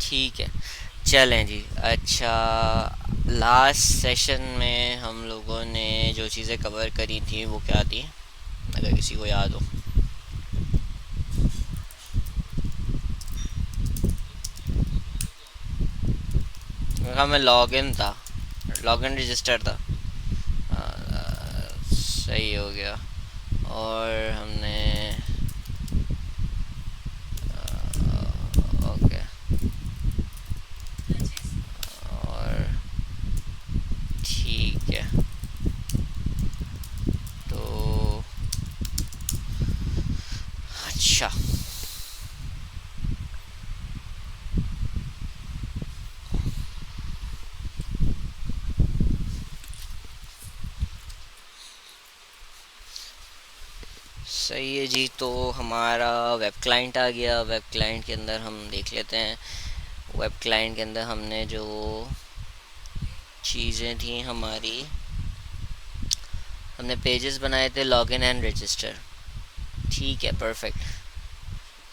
ठीक है, चलें जी। अच्छा, लास्ट सेशन में हम लोगों ने जो चीज़ें कवर करी थी वो क्या थी, अगर किसी को याद हो? हाँ, मैं लॉगिन था, लॉगिन रजिस्टर था। सही हो गया। और हमने ओके। और ठीक है, तो अच्छा, सही है जी। तो हमारा वेब क्लाइंट आ गया। वेब क्लाइंट के अंदर हम देख लेते हैं। वेब क्लाइंट के अंदर हमने जो चीज़ें थी हमारी, हमने पेजेस बनाए थे, लॉगिन एंड रजिस्टर। ठीक है, परफेक्ट,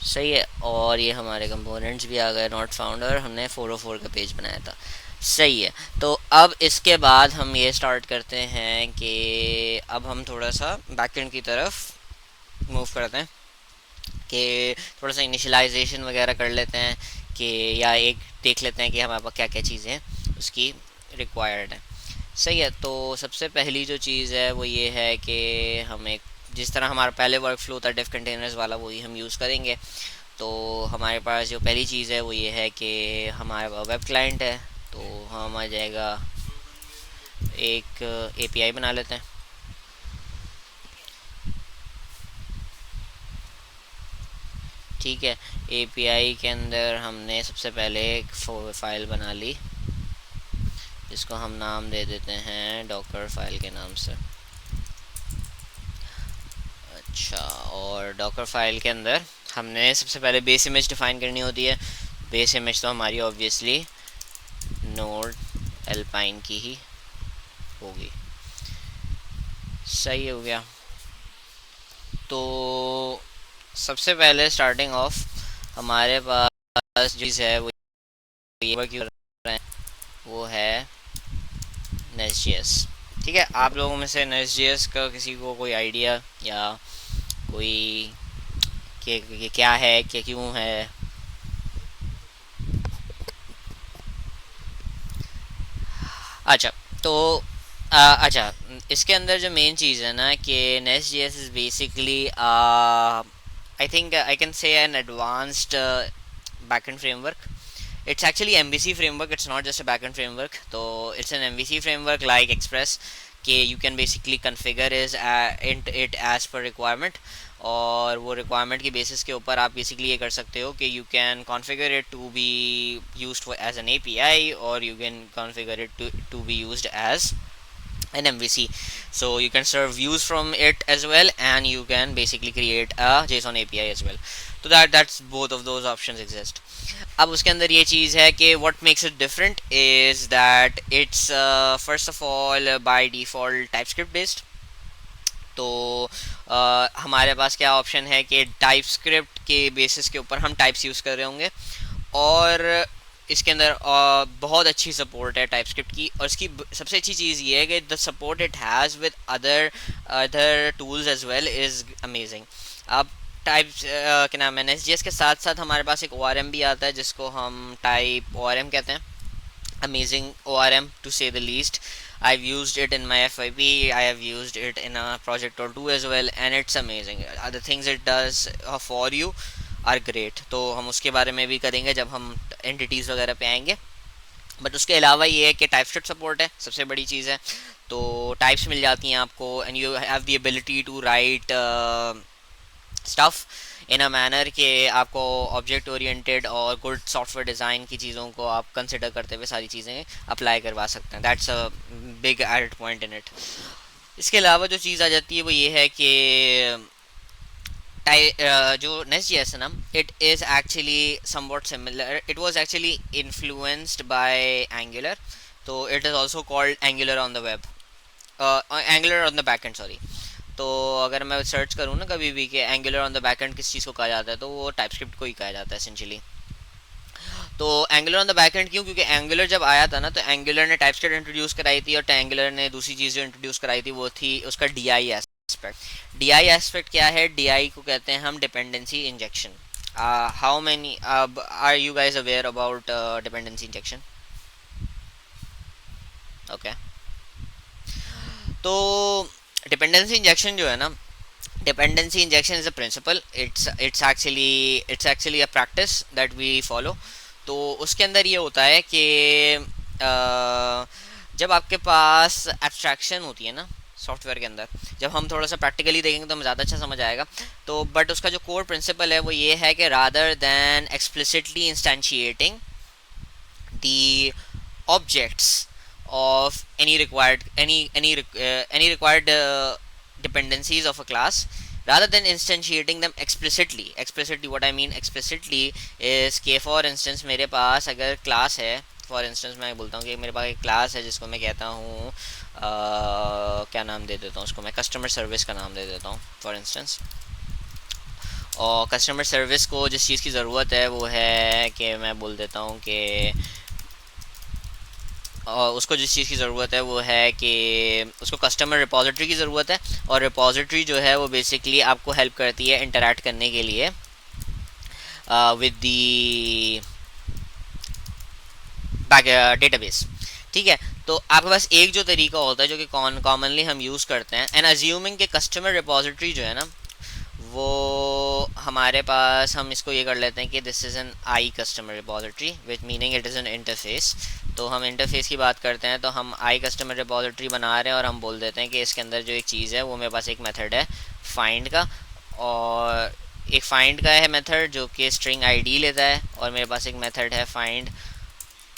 सही है। और ये हमारे कंपोनेंट्स भी आ गए, नॉट फाउंड, और हमने 404 का पेज बनाया था। सही है। तो अब इसके बाद हम ये स्टार्ट करते हैं कि अब हम थोड़ा सा बैकएंड की तरफ मूव करते हैं, कि थोड़ा सा इनिशियलाइजेशन वगैरह कर लेते हैं, कि या एक देख लेते हैं कि हमारे पास क्या क्या चीज़ें उसकी रिक्वायर्ड है। सही है। तो सबसे पहली जो चीज़ है वो ये है कि हम एक, जिस तरह हमारा पहले वर्क फ्लो था डिफ कंटेनर्स वाला, वही हम यूज़ करेंगे। तो हमारे पास जो पहली चीज़ है वो ये है कि हमारा वेब क्लाइंट है। तो हम आ जाएगा, एक एपीआई बना लेते हैं। ठीक है। एपीआई के अंदर हमने सबसे पहले एक फाइल बना ली, जिसको हम नाम दे देते हैं डॉकर फाइल के नाम से। अच्छा, और डॉकर फाइल के अंदर हमने सबसे पहले बेस इमेज डिफाइन करनी होती है। बेस इमेज तो हमारी ऑब्वियसली नोड एल्पाइन की ही होगी। सही हो गया। तो सबसे पहले स्टार्टिंग ऑफ हमारे पास जो चीज़ है वो ये वर्क कर रहे हैं, वो है नेस्ट.js। ठीक है, आप लोगों में से नेस्ट.js का किसी को कोई आइडिया, या कोई कि क्या है, कि क्यों है? अच्छा, तो अच्छा, इसके अंदर जो मेन चीज़ है ना, कि nest G S is basically I think I can say N advanced backend framework. It's actually MVC framework. It's not just a backend framework. So it's an MVC framework like Express. कि you can basically configure it as per requirement. और वो requirement की basis के ऊपर आप basically ये कर सकते हो कि you can configure it to be used for as an API, or you can configure it to be used as an MVC. So you can serve views from it as well, and you can basically create a JSON API as well. तो that's both of those options exist. अब उसके अंदर ये चीज़ है कि what makes it different is that it's first of all by default TypeScript based. तो हमारे पास क्या ऑप्शन है कि टाइपस्क्रिप्ट के बेसिस के ऊपर हम टाइप्स यूज़ कर रहे होंगे। और इसके अंदर बहुत अच्छी सपोर्ट है टाइपस्क्रिप्ट की। और इसकी सबसे अच्छी चीज़ ये है कि the support it has with other other tools as well is amazing. अब टाइप क्या नाम है, एस के साथ साथ हमारे पास एक ओ भी आता है, जिसको हम टाइप ओ कहते हैं। Amazing ORM to say the least. I've used it in my FIP. I have used it in a project or two as well, and it's amazing. The things it does for you are great. तो हम उसके बारे में भी करेंगे जब हम entities वगैरह पे आएंगे। बट उसके अलावा ये है कि टाइपस्क्रिप्ट सपोर्ट है, सबसे बड़ी चीज़ है। तो टाइप्स मिल जाती हैं आपको, and you have the ability to write stuff in a manner कि आपको ऑब्जेक्ट ओरिएंटेड और गुड सॉफ्टवेयर डिज़ाइन की चीज़ों को आप कंसिडर करते हुए सारी चीज़ें अप्लाई करवा सकते हैं। That's a big added point in it. इसके अलावा जो चीज़ आ जाती है वो ये है कि जो नेक्स्ट जी एस है ना, it is actually somewhat similar, it was actually influenced by Angular. तो it is also called Angular on the web, Angular on the back end, sorry. तो अगर मैं सर्च करूँ ना कभी भी कि Angular on the back end किस चीज़ को कहा जाता है, तो वो टाइपस्क्रिप्ट को ही कहा जाता है एसेंशियली। तो angular on the back and क्यों, क्योंकि एंगुलर जब आया था ना तो एंगुलर ने टाइपस्क्रिप्ट इंट्रोड्यूस कराई थी, और एंगुलर ने दूसरी चीज़ जो इंट्रोड्यूस कराई थी वो थी उसका डीआई एस्पेक्ट। डीआई एस्पेक्ट क्या है? डीआई को कहते हैं हम dependency injection. How many are you guys aware about dependency injection? Okay, तो डिपेंडेंसी इंजेक्शन जो है ना, dependency injection is a principle, it's actually a practice that we follow। तो उसके अंदर ये होता है कि जब आपके पास एब्स्ट्रैक्शन होती है ना सॉफ्टवेयर के अंदर, जब हम थोड़ा सा प्रैक्टिकली देखेंगे तो हमें ज़्यादा अच्छा समझ आएगा। तो बट उसका जो कोर प्रिंसिपल है वो ये है कि rather than explicitly instantiating the objects of any required dependencies of a class, rather than instantiating them explicitly what I mean explicitly is कि for instance मेरे पास अगर क्लास है, for instance मैं बोलता हूँ कि मेरे पास एक क्लास है जिसको मैं कहता हूँ क्या नाम दे देता हूँ उसको, मैं कस्टमर सर्विस का नाम दे देता हूँ for instance। और कस्टमर सर्विस को जिस चीज़ की ज़रूरत है वो है कि मैं बोल देता हूँ कि और उसको जिस चीज़ की ज़रूरत है वो है कि उसको कस्टमर रिपोजिटरी की ज़रूरत है, और रिपोजिटरी जो है वो बेसिकली आपको हेल्प करती है इंटरैक्ट करने के लिए विद दी डेटाबेस। ठीक है, तो आपके पास एक जो तरीका होता है जो कि कॉमनली हम यूज़ करते हैं, एंड अज्यूमिंग कि कस्टमर रिपोजिटरी जो है ना वो हमारे पास, हम इसको ये कर लेते हैं कि this is an I customer repository which meaning it is an interface. तो हम इंटरफेस की बात करते हैं, तो हम आई कस्टमर रिपोजिटरी बना रहे हैं और हम बोल देते हैं कि इसके अंदर जो एक चीज़ है वो मेरे पास एक मेथड है फाइंड का, और एक फाइंड का है मेथड जो कि स्ट्रिंग आईडी लेता है, और मेरे पास एक मेथड है फाइंड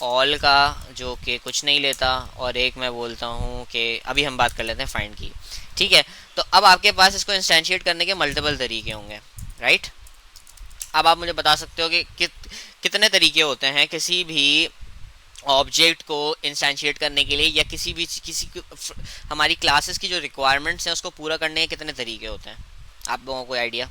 ऑल का जो कि कुछ नहीं लेता, और एक मैं बोलता हूँ कि अभी हम बात कर लेते हैं फाइंड की। ठीक है, तो अब आपके पास इसको इंस्टेंशिएट करने के मल्टीपल तरीके होंगे, राइट? अब आप मुझे बता सकते हो कि कितने तरीके होते हैं किसी भी ऑब्जेक्ट को इंस्टेंशिएट करने के लिए, या किसी हमारी क्लासेस की जो रिक्वायरमेंट्स हैं उसको पूरा करने के कितने तरीके होते हैं? आप लोगों को आइडिया?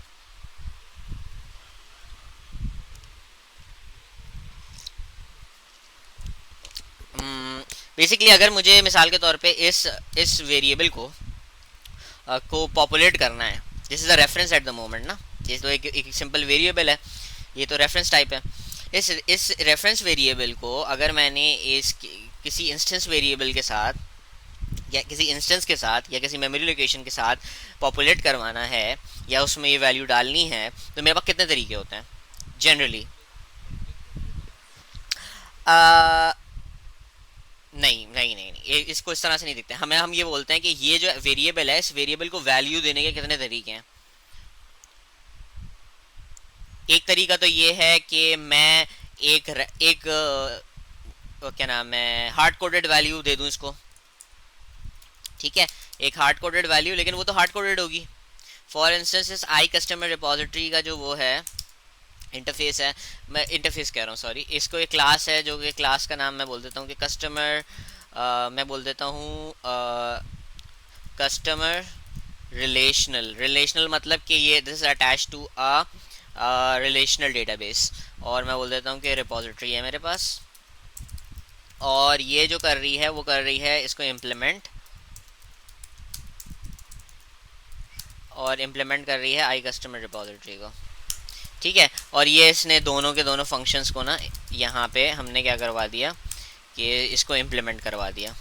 बेसिकली अगर मुझे मिसाल के तौर पे इस वेरिएबल को पॉपुलेट करना है, this is a reference eight the moment ना, ये तो एक सिंपल वेरिएबल है, ये तो रेफरेंस टाइप है। इस रेफरेंस वेरिएबल को अगर मैंने किसी इंस्टेंस वेरिएबल के साथ या किसी इंस्टेंस के साथ या किसी मेमोरी लोकेशन के साथ पॉपुलेट करवाना है या उसमें ये वैल्यू डालनी है, तो मेरे पास कितने तरीके होते हैं जनरली? नहीं नहीं नहीं नहीं, इसको इस तरह से नहीं दिखते हमें। हम ये बोलते हैं कि ये जो वेरिएबल है इस वेरिएबल को वैल्यू देने के कितने तरीके हैं। एक तरीका तो ये है कि मैं एक क्या नाम है हार्ड कोडेड वैल्यू दे दूं इसको। ठीक है, एक हार्ड कोडेड वैल्यू, लेकिन वो तो हार्ड कोडेड होगी। फॉर इंस्टेंस इस आई कस्टमर रिपोजिटरी का जो वो है इंटरफेस है, मैं इंटरफेस कह रहा हूँ सॉरी, इसको एक क्लास है जो कि क्लास का नाम मैं बोल देता हूँ कि कस्टमर, मैं बोल देता हूँ कस्टमर रिलेशनल मतलब कि ये this is attach to a relational database, और मैं बोल देता हूँ कि रिपोजिटरी है मेरे पास, और ये जो कर रही है वो कर रही है इसको इम्प्लीमेंट, और इम्प्लीमेंट कर रही है आई कस्टमर रिपोजिटरी को। ठीक है, और ये इसने दोनों के दोनों फंक्शंस को ना यहाँ पे हमने क्या करवा दिया कि इसको इम्प्लीमेंट करवा दिया।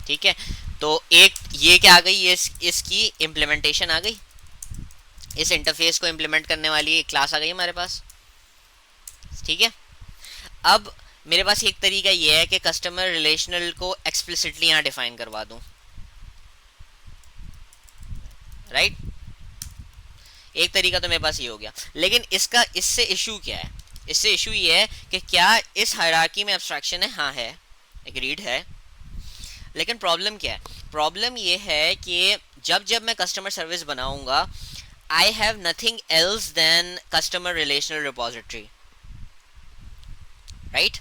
ठीक है, तो एक ये क्या आ गई, ये इसकी इम्प्लीमेंटेशन आ गई, इस इंटरफेस को इम्प्लीमेंट करने वाली एक क्लास आ गई हमारे पास। ठीक है, अब मेरे पास एक तरीका ये है कि कस्टमर रिलेशनल को एक्सप्लिसिटली यहाँ डिफाइन करवा दूँ, राइट? एक तरीका तो मेरे पास ये हो गया, लेकिन इससे इशू क्या है? इससे इशू ये है कि क्या इस हायरार्की में एब्स्ट्रैक्शन है? हाँ है, एग्रीड है, लेकिन प्रॉब्लम क्या है? प्रॉब्लम ये है कि जब मैं कस्टमर सर्विस बनाऊंगा, I have nothing else than customer relational repository, right?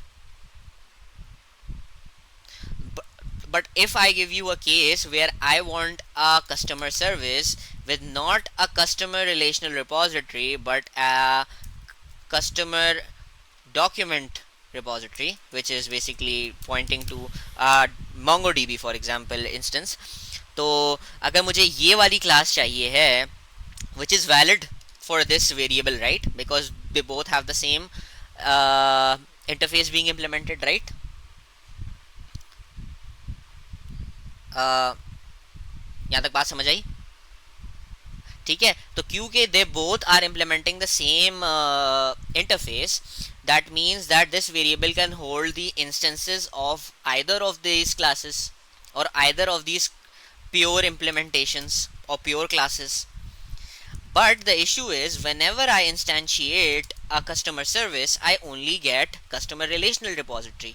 But if I give you a case where I want a customer service with not a customer relational repository but a customer document repository, which is basically pointing to MongoDB for example instance. तो अगर मुझे ये वाली class चाहिए है which is valid for this variable, right, because they both have the same interface being implemented, right. यहाँ तक बात समझ आई? ठीक है, तो क्योंकि they both are implementing the same interface, that means that this variable can hold the instances of either of these classes or either of these pure implementations or pure classes. But the issue is whenever I instantiate a customer service, I only get customer relational repository.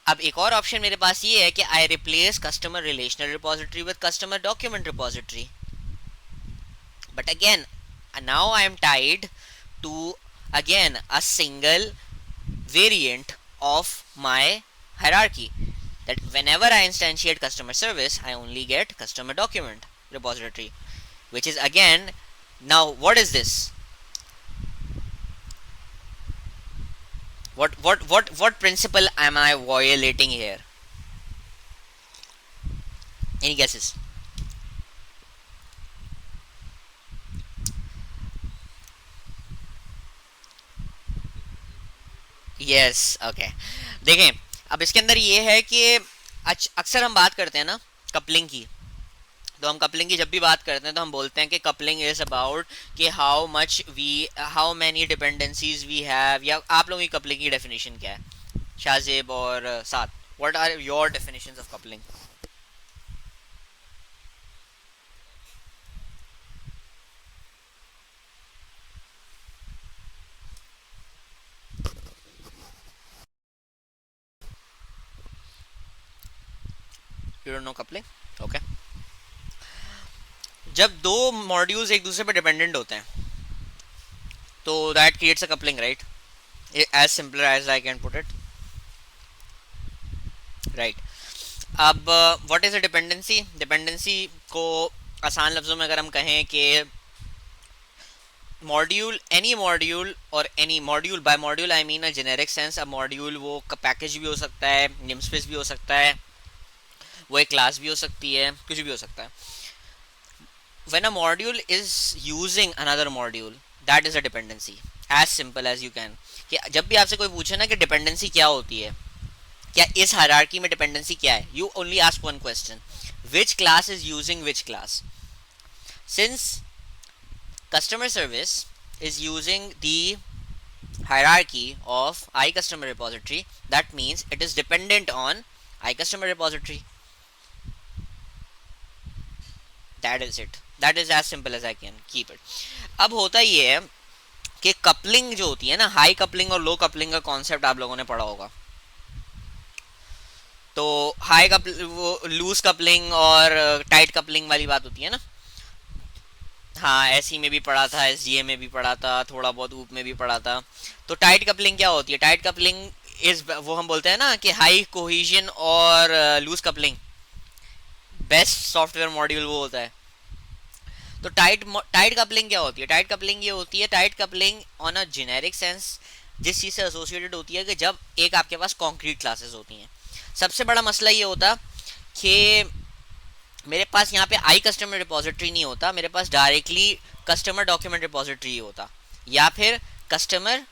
अब एक और option मेरे पास ये है कि आई replace customer relational repository with customer document repository. But again, now I am tied to again a single variant of my hierarchy, that whenever I instantiate customer service, I only get customer document repository, which is again, now what is this? What principle am I violating here? Any guesses? Yes okay. देखें, अब इसके अंदर ये है कि अक्सर हम बात करते हैं ना कपलिंग की, तो हम कपलिंग की जब भी बात करते हैं तो हम बोलते हैं कि कपलिंग इज अबाउट कि how many dependencies we have, या आप लोगों की कपलिंग की डेफिनेशन क्या है शाहजेब और साथ, what are your definitions of coupling? You don't know coupling? Okay. जब दो मॉड्यूल्स एक दूसरे पर डिपेंडेंट होते हैं तो that creates a coupling, right, as simple as I can put it, right. अब what is a dependency? Dependency को आसान लफ्जों में अगर हम कहें कि मॉड्यूल, एनी मॉड्यूल और any module, by module I mean a generic sense, a module वो पैकेज भी हो सकता है, नेमस्पेस भी हो सकता है, वो एक क्लास भी हो सकती है, कुछ भी हो सकता है. when a module is using another module, that is a dependency, as simple as you can. कि जब भी आपसे कोई पूछे ना कि डिपेंडेंसी क्या होती है, क्या इस हायरार्की में डिपेंडेंसी क्या है, you only ask one question: which class is using which class? Since customer service is using the hierarchy of iCustomer repository, that means it is dependent on iCustomer repository. That is it. That is as simple as I can keep it. अब होता ये है कि coupling जो होती है ना, high coupling और लो कपलिंग का कॉन्सेप्ट आप लोगों ने पढ़ा होगा. तो हाई कपलिंग, वो लूज कपलिंग और टाइट कपलिंग वाली बात होती है ना. हाँ, एसई में भी पढ़ा था, एसडीए में भी पढ़ा था, थोड़ा बहुत ऊप में भी पढ़ा था. तो टाइट कपलिंग क्या होती है? टाइट कपलिंग इज, वो हम बोलते हैं ना कि हाई कोहेजन और loose coupling, best software module वो होता है. तो टाइट कपलिंग क्या होती है? टाइट कपलिंग ये होती है, tight coupling on a generic sense जिस चीज़ से एसोसिएटेड होती है कि जब एक आपके पास कॉन्क्रीट क्लासेस होती हैं. सबसे बड़ा मसला ये होता कि मेरे पास यहाँ पे आई कस्टमर रिपोजिटरी नहीं होता, मेरे पास डायरेक्टली कस्टमर डॉक्यूमेंट रिपोजिटरी होता या फिर कस्टमर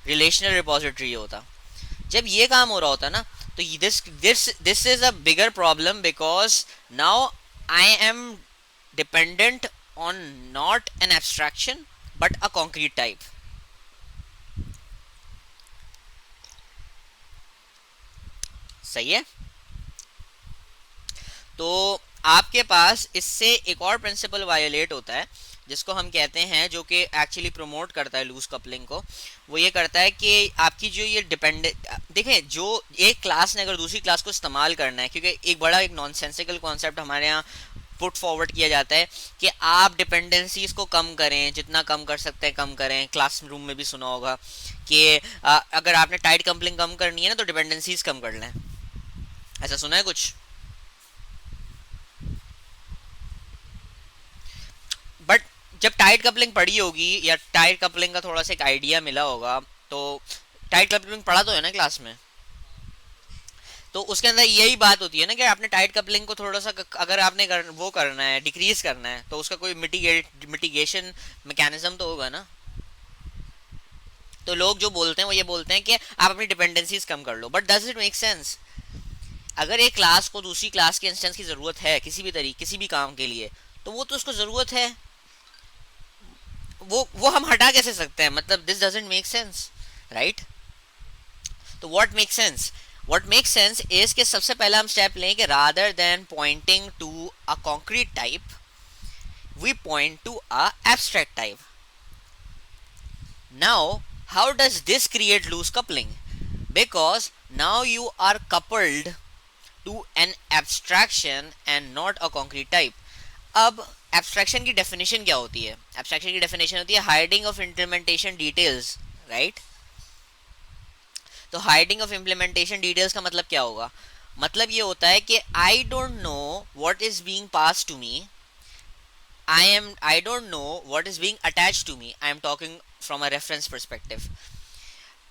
रिलेशनल रिपोजिटरी होता. जब ये काम हो रहा होता ना, तो this is a bigger problem, because now I am dependent on not an abstraction but a concrete type. सही है. तो आपके पास इससे एक और प्रिंसिपल वायोलेट होता है जिसको हम कहते हैं, जो कि एक्चुअली प्रमोट करता है लूज कपलिंग को. वो ये करता है कि आपकी जो ये डिपेंडेंट, देखें, जो एक क्लास ने अगर दूसरी क्लास को इस्तेमाल करना है, क्योंकि एक बड़ा एक नॉनसेंसिकल कॉन्सेप्ट हमारे यहाँ पुट फॉरवर्ड किया जाता है कि आप डिपेंडेंसीज को कम करें, जितना कम कर सकते हैं कम करें. क्लासरूम में भी सुना होगा कि अगर आपने टाइट कपलिंग कम करनी है ना तो डिपेंडेंसीज कम कर लें. ऐसा सुना है कुछ? बट जब टाइट कपलिंग पढ़ी होगी या टाइट कपलिंग का थोड़ा सा एक आइडिया मिला होगा, तो टाइट कपलिंग पढ़ा तो है ना क्लास में। तो उसके अंदर यही बात होती है ना कि आपने टाइट कपलिंग को थोड़ा सा अगर आपने वो करना है, डिक्रीज करना है, तो उसका कोई मिटिगेशन मैकेनिज्म तो होगा ना। तो लोग जो बोलते हैं वो ये बोलते हैं कि आप अपनी डिपेंडेंसीज कम कर लो, but does it make sense? अगर एक क्लास को दूसरी क्लास के इंस्टेंस की जरूरत है किसी भी तरीके किसी भी काम के लिए, तो वो तो उसको जरूरत है, वो हम हटा कैसे सकते हैं? मतलब this doesn't make sense, right? तो व्हाट मेक सेंस इज कि सबसे पहला हम स्टेप लें कि rather than pointing to a concrete type we point to an abstract type. Now, how does this create loose coupling? Because now you are coupled to an abstraction and not a concrete type. अब abstraction की definition क्या होती है? Abstraction की definition होती है hiding of implementation details, right? तो hiding of implementation details का मतलब क्या होगा? मतलब ये होता है कि I don't know what is being passed to me. I don't know what is being attached to me. I am talking from a reference perspective.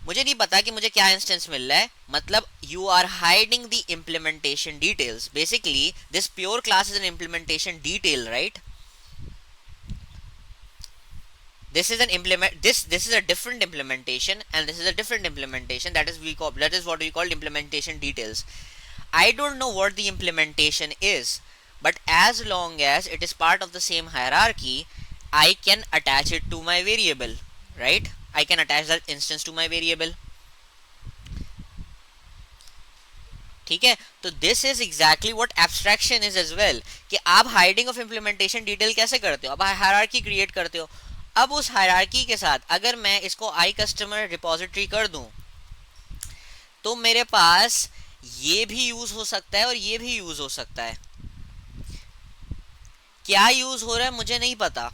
मुझे नहीं पता कि मुझे क्या इंस्टेंस मिल रहा है, मतलब you are hiding the implementation details. Basically this pure class is an implementation detail, right? This is an implement this is a different implementation and this is a different implementation. That is what we call implementation details. I don't know what the implementation is, but as long as it is part of the same hierarchy, I can attach it to my variable, right? I can attach that instance to my variable. ठीक है, तो this is exactly what abstraction is as well, कि आप hiding of implementation detail कैसे करते हो? अब hierarchy create करते हो. अब उस हायरार्की के साथ अगर मैं इसको आई कस्टमर रिपोजिटरी कर दूं, तो मेरे पास ये भी यूज हो सकता है और ये भी यूज हो सकता है. क्या यूज हो रहा है मुझे नहीं पता,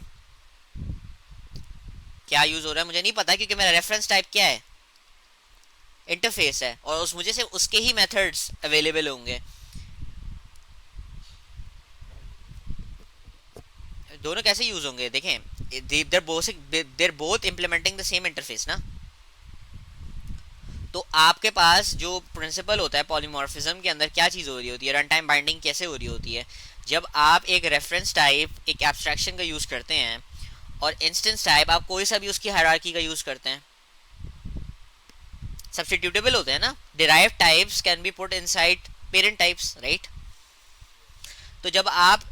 क्या यूज हो रहा है मुझे नहीं पता, क्योंकि मेरा रेफरेंस टाइप क्या है? इंटरफेस है, और उस मुझे से उसके ही मेथड्स अवेलेबल होंगे. दोनों कैसे यूज होंगे? देखें, there both implementing the same interface ना. तो आपके पास जो प्रिंसिपल होता है पॉलीमॉर्फिज्म के अंदर, क्या चीज़ हो रही होती है? रन टाइम बाइंडिंग कैसे हो रही होती है? जब आप एक रेफरेंस टाइप एक एब्स्ट्रैक्शन का यूज़ करते हैं और इंस्टेंस टाइप आप कोई सा भी उसकी हायरार्की का यूज़ करते हैं, सब्स्टिट्यूटेबल होते हैं ना. Derived types can be put inside parent types, right? तो जब आप,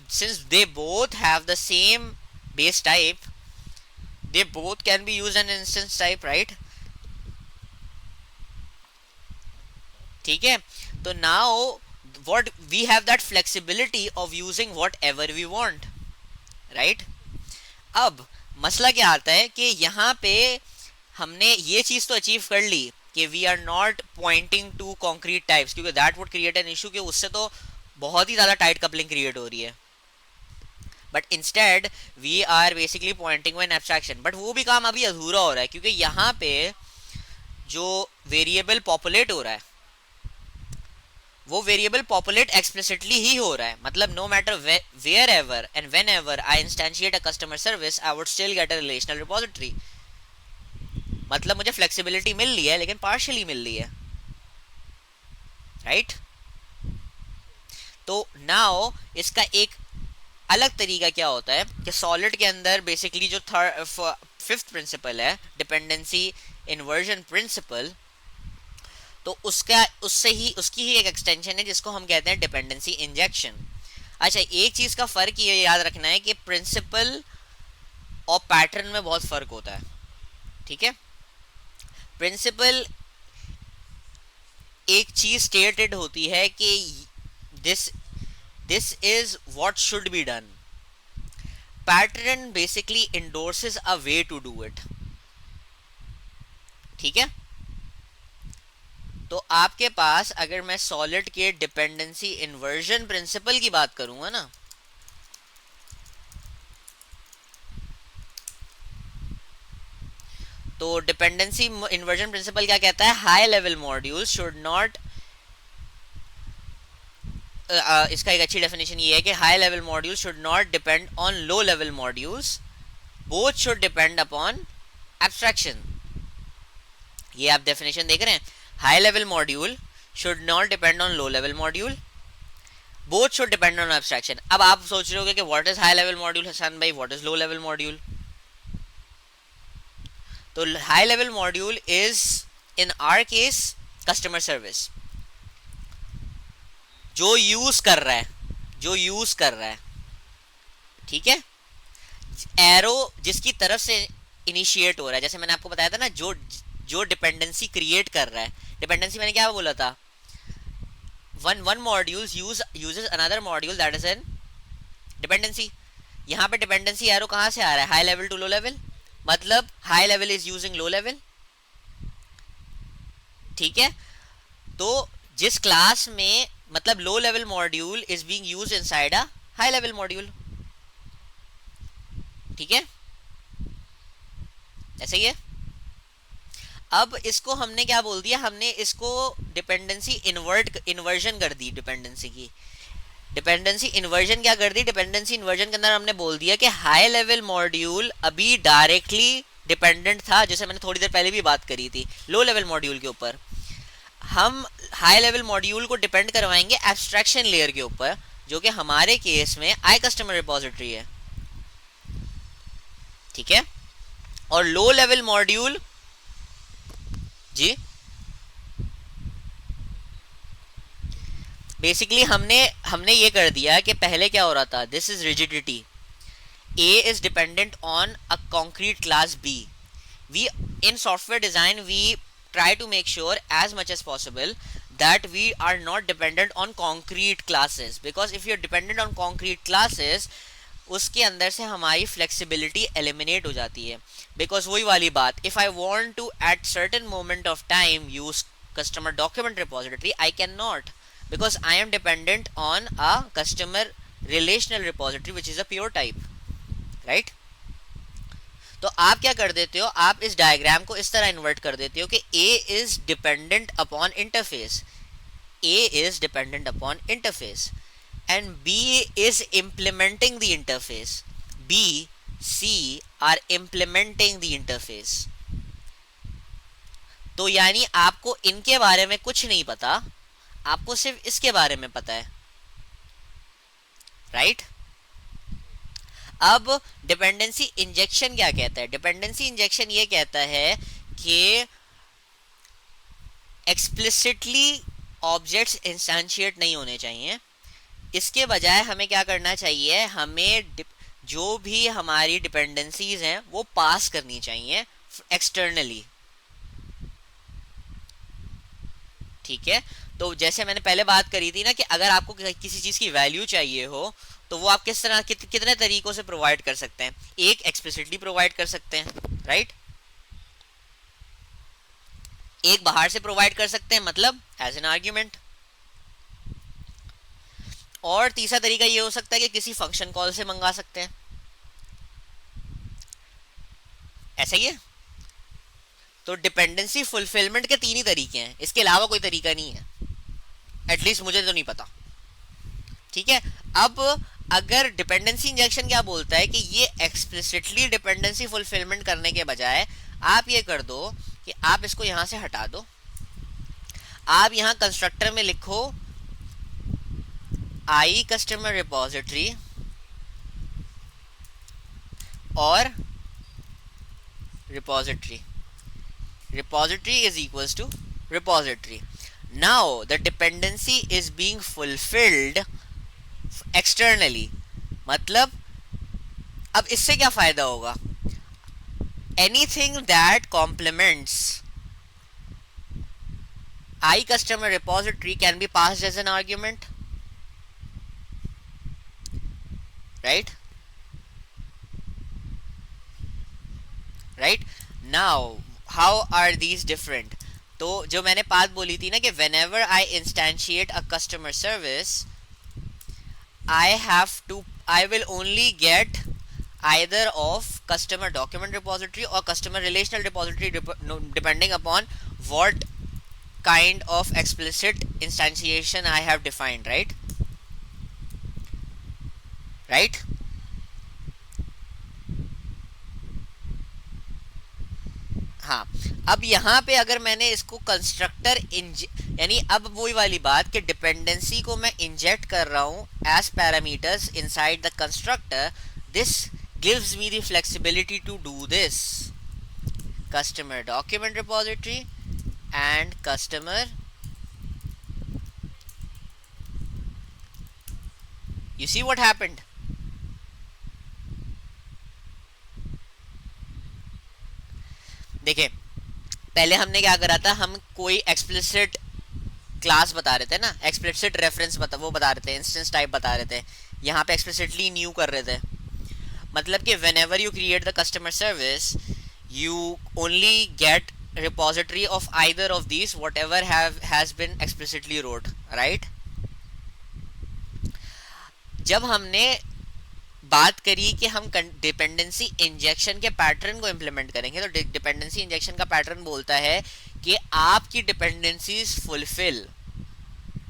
since they both have the same base type, they both can be used an instance type, right? ठीक है, तो now what we have that flexibility of using whatever we want, right? अब मसला क्या आता है कि यहाँ पे हमने ये चीज तो अचीव कर ली कि we are not pointing to concrete types, क्योंकि that would create an issue कि उससे तो बहुत ही ज़्यादा टाइट कपलिंग क्रिएट हो रही है. But instead we are basically pointing an abstraction. But वो भी काम अभी अधूरा हो रहा है, क्योंकि यहाँ पे जो वेरिएबल पॉपुलेट हो रहा है वो वेरिएबल पॉपुलेट एक्सप्लिसिटली ही हो रहा है. मतलब no matter wherever and whenever I instantiate a customer service, I would still get a relational repository. मतलब मुझे फ्लेक्सिबिलिटी मिल रही है, लेकिन पार्शियली मिल रही है, राइट? तो नाउ इसका एक अलग तरीका क्या होता है कि सॉलिड के अंदर बेसिकली जो फिफ्थ प्रिंसिपल है, डिपेंडेंसी इन्वर्जन प्रिंसिपल, तो उसकी ही एक एक्सटेंशन है जिसको हम कहते हैं डिपेंडेंसी इंजेक्शन. अच्छा, एक चीज का फर्क ये याद रखना है कि प्रिंसिपल और पैटर्न में बहुत फर्क होता है. ठीक है, प्रिंसिपल एक चीज स्टेटेड होती है कि this is what should be done. Pattern basically endorses a way to do it. ठीक है, तो आपके पास अगर मैं सॉलिड के डिपेंडेंसी इन्वर्जन प्रिंसिपल की बात करूंगा ना, तो डिपेंडेंसी इन्वर्जन प्रिंसिपल क्या कहता है? High level module should not, इसका एक अच्छी डेफिनेशन ये है कि high level module should not depend on low level modules, both should depend upon abstraction. ये आप डेफिनेशन देख रहे हैं, high level module should not depend on low level module, both should depend on abstraction. अब आप सोच रहे होगे कि what is high level module Hasan भाई, what is low level module? तो high level module is in our case customer service, जो use कर रहा है, जो यूज कर रहा है, ठीक है। एरो जिसकी तरफ से इनिशिएट हो रहा है, जैसे मैंने आपको बताया था ना, जो जो डिपेंडेंसी क्रिएट कर रहा है, डिपेंडेंसी मैंने क्या बोला था, one module uses another module that is an dependency. यहाँ पे डिपेंडेंसी एरो कहाँ से आ रहा है, high level to low level, मतलब high level is using low level, ठीक है। तो जिस क्लास में मतलब low level module is being used inside a high level module, ठीक है, ऐसे ही है। अब इसको हमने क्या बोल दिया, हमने इसको डिपेंडेंसी इन्वर्जन कर दी, डिपेंडेंसी की डिपेंडेंसी इन्वर्जन क्या कर दी, डिपेंडेंसी इन्वर्जन के अंदर हमने बोल दिया कि हाई लेवल मॉड्यूल अभी डायरेक्टली डिपेंडेंट था, जैसे मैंने थोड़ी देर पहले भी बात करी थी लो लेवल मॉड्यूल के ऊपर। हम हाई लेवल मॉड्यूल को डिपेंड करवाएंगे एब्स्ट्रैक्शन लेयर के ऊपर, जो कि हमारे केस में आई कस्टमर रिपोजिटरी है, ठीक है। और लो लेवल मॉड्यूल जी बेसिकली हमने हमने ये कर दिया कि पहले क्या हो रहा था, this is rigidity, A is dependent on a concrete class B. We in software design we try to make sure as much as possible that we are not dependent on concrete classes, because if you're dependent on concrete classes उसके अंदर से हमारी flexibility eliminate हो जाती है। because वही वाली बात, if I want to at certain moment of time use customer document repository I cannot, because I am dependent on a customer relational repository which is a pure type, right? तो आप क्या कर देते हो, आप इस डायग्राम को इस तरह इन्वर्ट कर देते हो कि A is dependent upon interface, A is dependent upon interface and B is implementing the interface, B C are implementing the interface. तो यानी आपको इनके बारे में कुछ नहीं पता, आपको सिर्फ इसके बारे में पता है, राइट? अब डिपेंडेंसी इंजेक्शन क्या कहता है, डिपेंडेंसी इंजेक्शन ये कहता है कि एक्सप्लिसिटली ऑब्जेक्ट्स इंस्टेंशिएट नहीं होने चाहिए, इसके बजाय हमें क्या करना चाहिए, हमें जो भी हमारी डिपेंडेंसीज हैं वो पास करनी चाहिए एक्सटर्नली, ठीक है। तो जैसे मैंने पहले बात करी थी ना कि अगर आपको किसी चीज की वैल्यू चाहिए हो तो वो आप किस तरह कितने तरीकों से प्रोवाइड कर सकते हैं, एक एक्सप्लिसिटली प्रोवाइड कर सकते हैं, राइट, एक बाहर से प्रोवाइड कर सकते हैं मतलब एज एन आर्ग्यूमेंट, और तीसरा तरीका ये हो सकता है कि किसी फंक्शन कॉल से मंगा सकते हैं, ऐसा ही है। तो डिपेंडेंसी फुलफिलमेंट के तीन ही तरीके हैं, इसके अलावा कोई तरीका नहीं है, एटलीस्ट मुझे तो नहीं पता, ठीक है। अब अगर डिपेंडेंसी इंजेक्शन क्या बोलता है कि ये एक्सप्लिसिटली डिपेंडेंसी फुलफिलमेंट करने के बजाय आप ये कर दो कि आप इसको यहां से हटा दो, आप यहां कंस्ट्रक्टर में लिखो आई कस्टमर रिपोजिटरी और repository, repository is equals to repository. Now the dependency is being fulfilled externally, मतलब अब इससे क्या फायदा होगा, anything that complements I customer repository can be passed as an argument, right? Right now how are these different? तो जो मैंने बात बोली थी ना कि whenever I instantiate a customer service I will only get either of customer document repository or customer relational repository depending upon what kind of explicit instantiation I have defined, right? Right? हाँ, अब यहाँ पे अगर मैंने इसको constructor यानी अब वही वाली बात कि डिपेंडेंसी को मैं इंजेक्ट कर रहा हूँ as parameters inside the constructor, this gives me the flexibility to do this customer document repository and customer, you see what happened. देखिए पहले हमने क्या करा था, हम कोई एक्सप्लिसिट क्लास बता रहे थे ना, एक्सप्लिसिट रेफरेंस वो बता रहे थे, इंस्टेंस टाइप बता रहे थे, यहाँ पे एक्सप्लिसिटली न्यू कर रहे थे। मतलब कि whenever you create the customer service you only get repository of either of these whatever has been explicitly wrote, right. जब हमने बात करी कि हम डिपेंडेंसी इंजेक्शन के पैटर्न को इम्प्लीमेंट करेंगे, तो डिपेंडेंसी इंजेक्शन का पैटर्न बोलता है कि आपकी डिपेंडेंसीज फुलफिल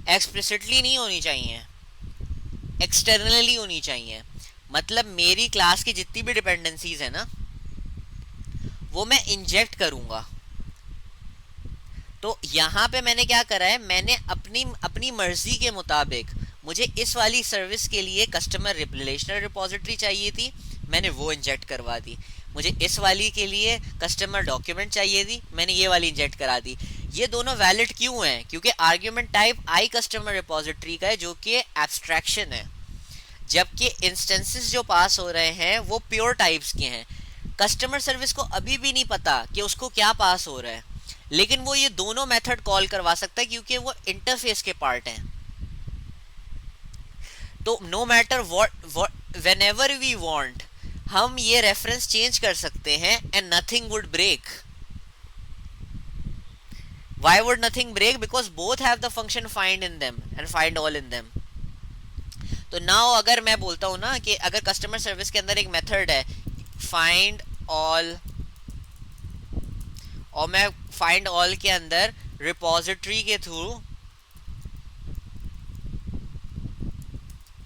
एक्सप्लिसिटली नहीं होनी चाहिए, एक्सटर्नली होनी चाहिए। मतलब मेरी क्लास की जितनी भी डिपेंडेंसीज है ना, वो मैं इंजेक्ट करूंगा। तो यहाँ पे मैंने क्या करा है, मैंने अपनी मर्जी के मुताबिक, मुझे इस वाली सर्विस के लिए कस्टमर रिलेशनल रिपोजिटरी चाहिए थी, मैंने वो इंजेक्ट करवा दी। मुझे इस वाली के लिए कस्टमर डॉक्यूमेंट चाहिए थी, मैंने ये वाली इंजेक्ट करा दी। ये दोनों वैलिड क्यों हैं? क्योंकि आर्ग्यूमेंट टाइप आई कस्टमर रिपोजिटरी का है, जो कि एब्स्ट्रैक्शन है, जबकि इंस्टेंसेस जो पास हो रहे हैं वो प्योर टाइप्स के हैं। कस्टमर सर्विस को अभी भी नहीं पता कि उसको क्या पास हो रहा है, लेकिन वो ये दोनों मेथड कॉल करवा सकता है क्योंकि वो इंटरफेस के पार्ट हैं। तो no matter whenever we want, हम ये रेफरेंस चेंज कर सकते हैं and nothing would break. Why would nothing break? Because both have the function find in them and find all in them. तो नाउ अगर मैं बोलता हूं ना कि अगर कस्टमर सर्विस के अंदर एक मेथड है फाइंड ऑल, और मैं फाइंड ऑल के अंदर रिपोजिटरी के थ्रू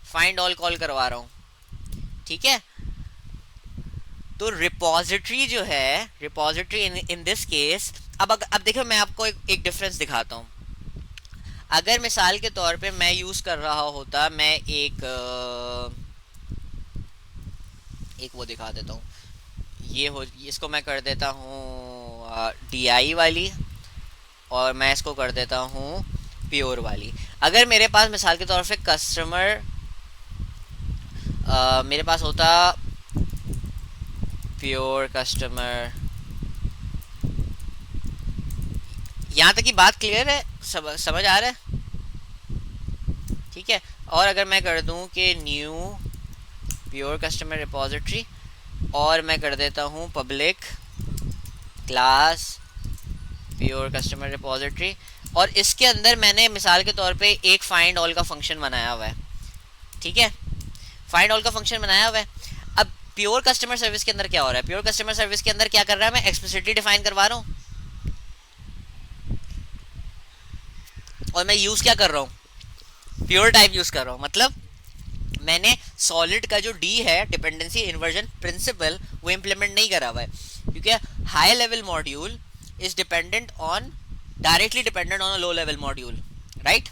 फाइंड ऑल कॉल करवा रहा हूं, ठीक है। तो रिपोजिटरी जो है, रिपोजिटरी इन दिस केस, अब देखो मैं आपको एक डिफरेंस दिखाता हूं। अगर मिसाल के तौर पे मैं यूज कर रहा होता, मैं एक वो दिखा देता हूँ, इसको मैं कर देता हूँ DI वाली, और मैं इसको कर देता हूँ प्योर वाली। अगर मेरे पास मिसाल के तौर पे कस्टमर मेरे पास होता प्योर कस्टमर, यहाँ तक की बात क्लियर है, समझ आ रहा है, ठीक है। और अगर मैं कर दूं कि न्यू प्योर कस्टमर रिपोजिटरी, और मैं कर देता हूँ public class pure customer repository, और इसके अंदर मैंने मिसाल के तौर पे एक फाइंड ऑल का फंक्शन बनाया हुआ है, ठीक है, फाइंड ऑल का फंक्शन बनाया हुआ है। अब प्योर कस्टमर सर्विस के अंदर क्या हो रहा है? प्योर कस्टमर सर्विस के अंदर क्या कर रहा है, मैं एक्सप्लिसिटली डिफाइन करवा रहा हूँ, और मैं यूज क्या कर रहा हूँ, प्योर टाइप यूज कर रहा हूँ। मतलब मैंने सॉलिड का जो D है, डिपेंडेंसी इन्वर्जन प्रिंसिपल, वो इम्प्लीमेंट नहीं करा हुआ है, क्योंकि high level module is dependent on, directly dependent on a low level module, right.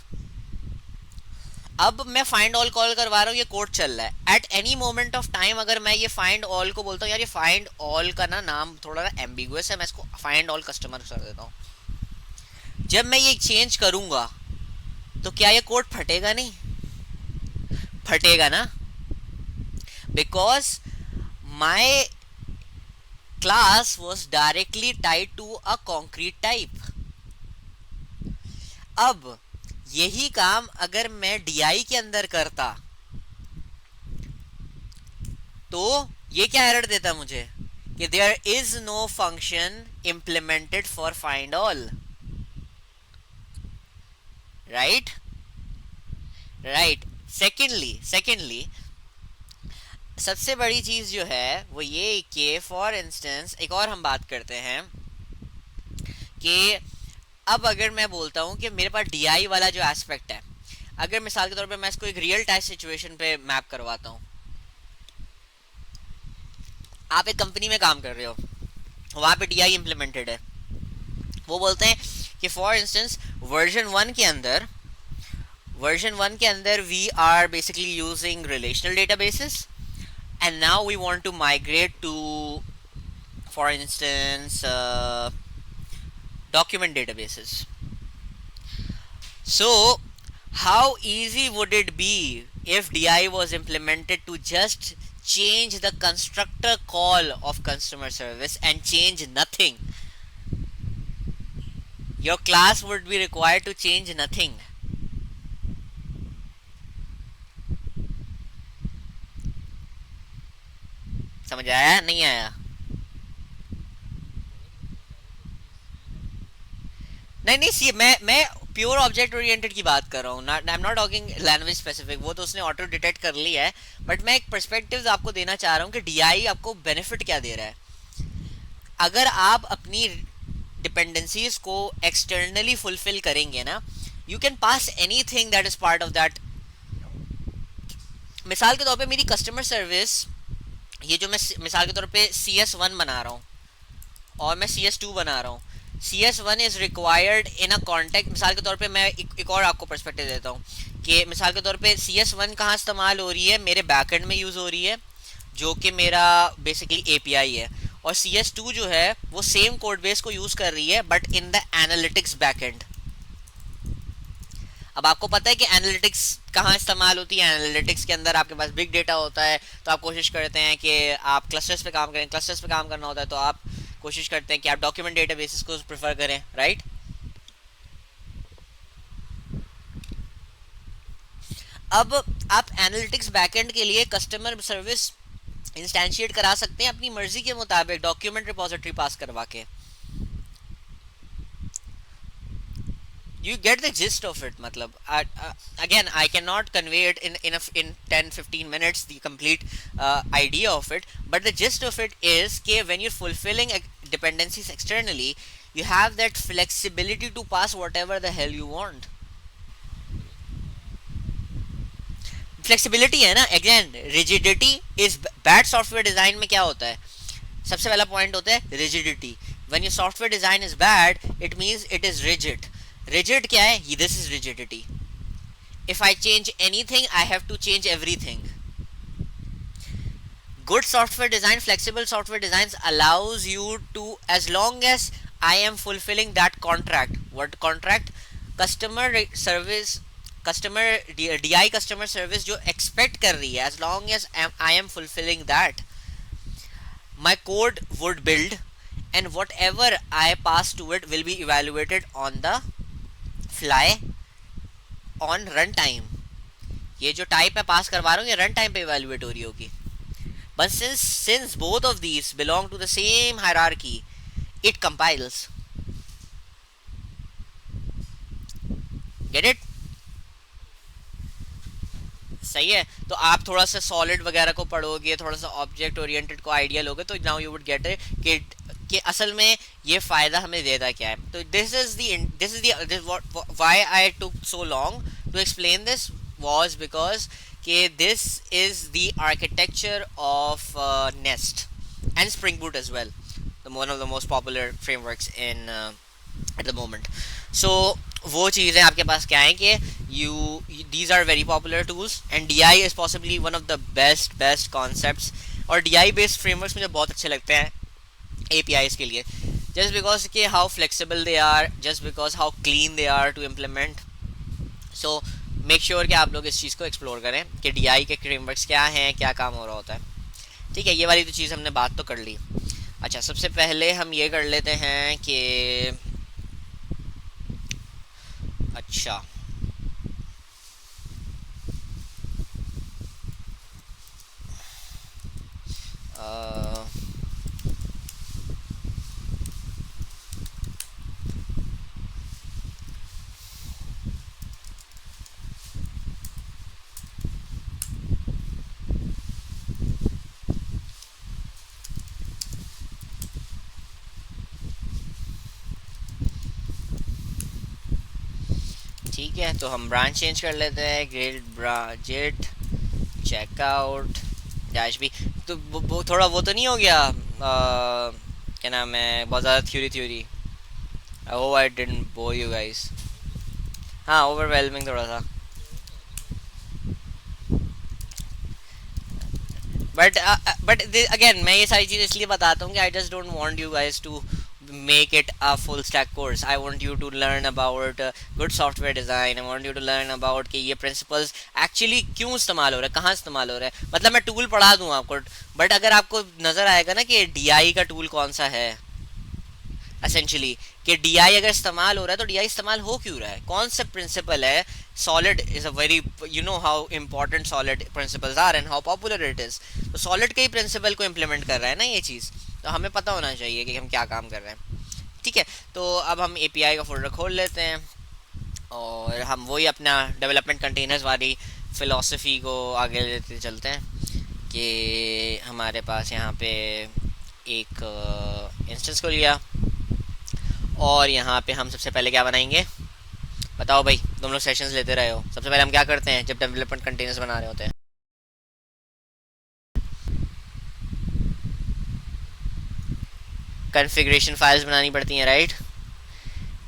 अब मैं फाइंड ऑल कॉल करवा रहा हूँ, ये कोड चल रहा है। At any moment of time अगर मैं ये फाइंड ऑल को बोलता हूँ, यार ये फाइंड ऑल का ना नाम थोड़ा ना एम्बिगुअस है, मैं इसको फाइंड ऑल कस्टमर कर देता हूँ। जब मैं ये चेंज करूंगा तो क्या ये कोड फटेगा? नहीं फटेगा ना, because my class was directly tied to a concrete type. अब यही काम अगर मैं DI के अंदर करता तो ये क्या एरर देता मुझे कि there is no function implemented for find all, right. Secondly सबसे बड़ी चीज जो है वो ये कि फॉर इंस्टेंस एक और हम बात करते हैं कि अब अगर मैं बोलता हूं कि मेरे पास DI वाला जो एस्पेक्ट है, अगर मिसाल के तौर पे मैं इसको एक रियल टाइम सिचुएशन पे मैप करवाता हूं। आप एक कंपनी में काम कर रहे हो, वहाँ पे DI इम्प्लीमेंटेड है। वो बोलते हैं कि फॉर इंस्टेंस वर्जन वन के अंदर we are basically using relational databases, and now we want to migrate to, for instance, document databases. So how easy would it be if DI was implemented to just change the constructor call of customer service and change nothing? Your class would be required to change nothing. समझ आया नहीं आया? नहीं नहीं, सी मैं pure object oriented की बात कर रहा हूँ, not I am not talking language specific, वो तो उसने ऑटो डिटेक्ट कर लिया है। बट मैं एक पर्सपेक्टिव आपको देना चाह रहा हूँ कि डीआई आपको बेनिफिट क्या दे रहा है। अगर आप अपनी डिपेंडेंसीज को एक्सटर्नली फुलफिल करेंगे ना, you can pass any thing that is part of that. मिसाल के तौर पे मेरी कस्टमर सर्विस, ये जो मैं मिसाल के तौर पे CS1 बना रहा हूँ और मैं CS2 बना रहा हूँ, CS1 is required in a contact. मिसाल के तौर पे मैं एक और आपको पर्सपेक्टिव देता हूँ कि मिसाल के तौर पे CS1 कहाँ इस्तेमाल हो रही है, मेरे बैकएंड में यूज़ हो रही है जो कि मेरा बेसिकली API है, और CS2 जो है वो सेम कोड बेस को यूज़ कर रही है but in the analytics backend. अब आपको पता है कि एनालिटिक्स कहाँ इस्तेमाल होती है। एनालिटिक्स के अंदर आपके पास बिग डेटा होता है, तो आप कोशिश करते हैं कि आप क्लस्टर्स पे काम करें। क्लस्टर्स पे काम करना होता है तो आप कोशिश करते हैं कि आप डॉक्यूमेंट डेटाबेसेस को प्रेफर करें, राइट। अब आप एनालिटिक्स बैकएंड के लिए कस्टमर सर्विस इंस्टेंशिएट करा सकते हैं अपनी मर्जी के मुताबिक डॉक्यूमेंट रिपोजिटरी पास करवा के। You get the gist of it, matlab. Again, I cannot convey it in 10-15 minutes the complete idea of it, but the gist of it is that when you're fulfilling dependencies externally, you have that flexibility to pass whatever the hell you want. Flexibility है ना, again rigidity is bad software design में क्या होता है, सबसे पहला point होता है rigidity. When your software design is bad, it means it is rigid. Rigid क्या है, this is rigidity. If I change anything, I have to change everything. Good software design, flexible software designs allows you to, as long as I am fulfilling that contract. What contract? Customer service, customer DI customer service जो expect कर रही है, as long as I am fulfilling that, my code would build, and whatever I pass to it will be evaluated on the fly on run time. ये जो type मैं पास करवा रहा हूँ ये रन टाइम पे इवेल्युएट हो रही होगी। But since both of these belong to the same hierarchy, it compiles. Get it? सही है। तो आप थोड़ा सा सॉलिड वगैरह को पढ़ोगे, थोड़ा सा ऑब्जेक्ट ओरिएंटेड को आइडिया लोगे, तो now you would get it कि असल में ये फ़ायदा हमें देता क्या है। तो this is why I took so long to explain this was because कि this is the architecture of Nest and Spring Boot as well, one of the most popular frameworks in at the moment. So वो चीज़ें आपके पास क्या है कि these are very popular tools and DI is possibly one of the best concepts, और DI based frameworks मुझे बहुत अच्छे लगते हैं APIs के लिए, just because कि how flexible they are, just because how clean they are to implement. So make sure कि आप लोग इस चीज़ को एक्सप्लोर करें कि DI के frameworks क्या हैं, क्या काम हो रहा होता है। ठीक है, ये वाली तो चीज़ हमने बात तो कर ली। अच्छा, सबसे पहले हम ये कर लेते हैं कि अच्छा ठीक है, तो हम ब्रांच चेंज कर लेते हैं, जेट चेकआउट डैश भी। तो वो थोड़ा वो तो नहीं हो गया क्या नाम है, बहुत ज़्यादा theory theory. I hope I didn't bore you guys. हाँ, ओवरवेलमिंग थोड़ा सा। बट अगेन मैं ये सारी चीज़ इसलिए बताता हूँ कि I just don't want you guys to make it a full stack course. I want you to learn about good software design. I want you to learn about कि ये principles actually क्यों इस्तेमाल हो रहा है, कहाँ इस्तेमाल हो रहा है। मतलब मैं टूल पढ़ा दूँ आपको, बट अगर आपको नज़र आएगा ना कि DI का टूल कौन सा है असेंशली, कि DI अगर इस्तेमाल हो रहा है तो DI इस्तेमाल हो क्यों रहा है, कौन सा प्रिंसिपल है। Solid is a very, you know how important solid principles are and how popular it is. तो सॉलिड के ही प्रिंसिपल को इम्प्लीमेंट कर रहा है ना ये चीज़, तो हमें पता होना चाहिए कि हम क्या काम कर रहे हैं। ठीक है, तो अब हम API का फोल्डर खोल लेते हैं और हम वही अपना डेवलपमेंट कंटेनर्स वाली फिलॉसफी को आगे लेते चलते हैं कि हमारे पास यहाँ पे एक इंस्टेंस को लिया और यहाँ पे हम सबसे पहले क्या बनाएंगे, बताओ भाई, तुम लोग सेशंस लेते रहे हो। सबसे पहले हम क्या करते हैं जब डेवलपमेंट कंटेनर्स बना रहे होते हैं, कॉन्फ़िगरेशन फाइल्स बनानी पड़ती हैं, राइट।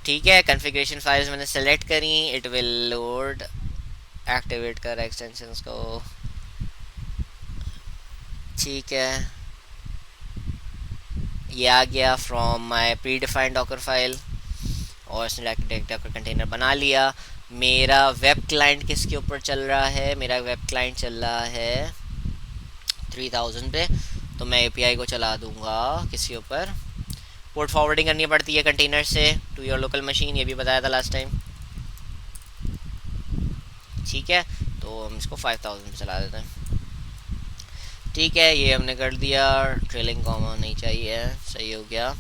ठीक है, कॉन्फ़िगरेशन फाइल्स मैंने सेलेक्ट करी, इट विल लोड, एक्टिवेट कर एक्सटेंशंस को। ठीक है, ये आ गया from my pre defined Docker file और इसने डॉकर कंटेनर बना लिया। मेरा वेब क्लाइंट किसके ऊपर चल रहा है, मेरा वेब क्लाइंट चल रहा है 3000 पे, तो मैं API को चला दूंगा किसके ऊपर, पोर्ट फॉरवर्डिंग करनी पड़ती है कंटेनर से टू योर लोकल मशीन, ये भी बताया था लास्ट टाइम। ठीक है, तो हम इसको 5000 पे चला देते हैं। ठीक है, ये हमने कर दिया, ट्रेलिंग कॉमा नहीं चाहिए, सही हो गया।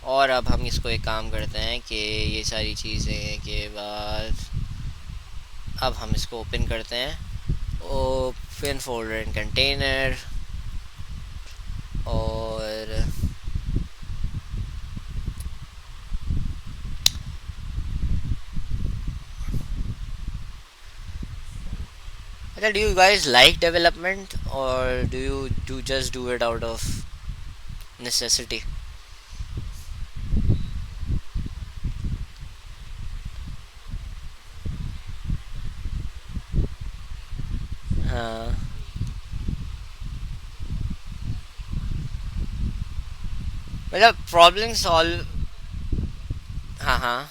और अब हम इसको एक काम करते हैं कि ये सारी चीज़ें के बाद अब हम इसको ओपन करते हैं, ओपन फोल्डर इन कंटेनर, और अच्छा, do you guys like development or do you just do it out of necessity? हाँ, मतलब प्रॉब्लम सॉल्व, हाँ हाँ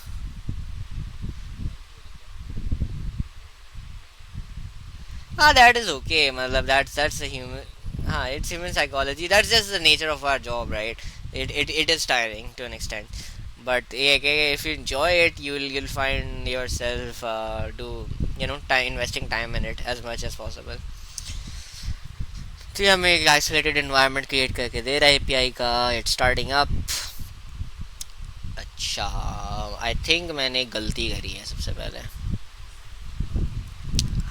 हाँ, दैट इज ओके, मतलब दैट्स अ ह्यूमन, हाँ, it's human psychology, that's just the nature of our job, right. It is tiring to an extent, but ये है कि if you enjoy it you'll find yourself do, you know, time investing time in it as much as possible। तो ये हमें एक isolated environment create करके दे रहा है API का, इट्स स्टार्टिंग अप। अच्छा, आई थिंक मैंने गलती करी है सबसे पहले।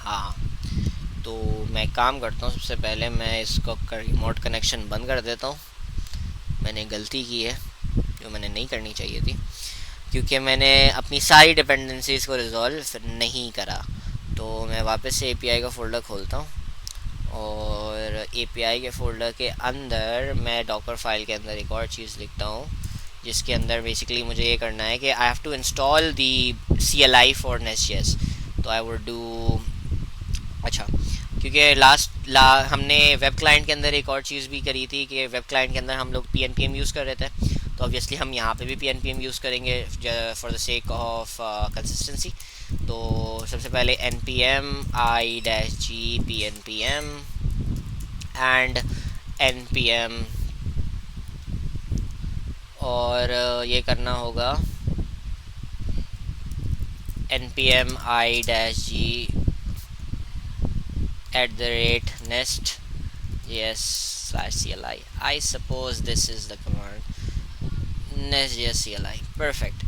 हाँ, तो मैं काम करता हूँ, सबसे पहले मैं इसको रिमोट कनेक्शन बंद कर देता हूँ। मैंने गलती की है जो मैंने नहीं करनी चाहिए थी, क्योंकि मैंने अपनी सारी डिपेंडेंसीज़ को रिजॉल्व नहीं करा। तो मैं वापस से API का फ़ोल्डर खोलता हूँ और API के फ़ोल्डर के अंदर मैं डॉकर फाइल के अंदर एक और चीज़ लिखता हूँ, जिसके अंदर बेसिकली मुझे ये करना है कि I have to install the CLI for Nest.js। तो आई वुड डू, अच्छा, क्योंकि हमने वेब क्लाइंट के अंदर एक और चीज़ भी करी थी कि वेब क्लाइंट के अंदर हम लोग PNPM यूज़ कर रहे थे, तो ऑब्वियसली हम यहाँ पे भी PNPM यूज़ करेंगे for the sake of consistency. तो सबसे पहले npm i-g pnpm and npm, और ये करना होगा npm i-g @nest yes/cli। I suppose this is the command, nest.js cli, perfect।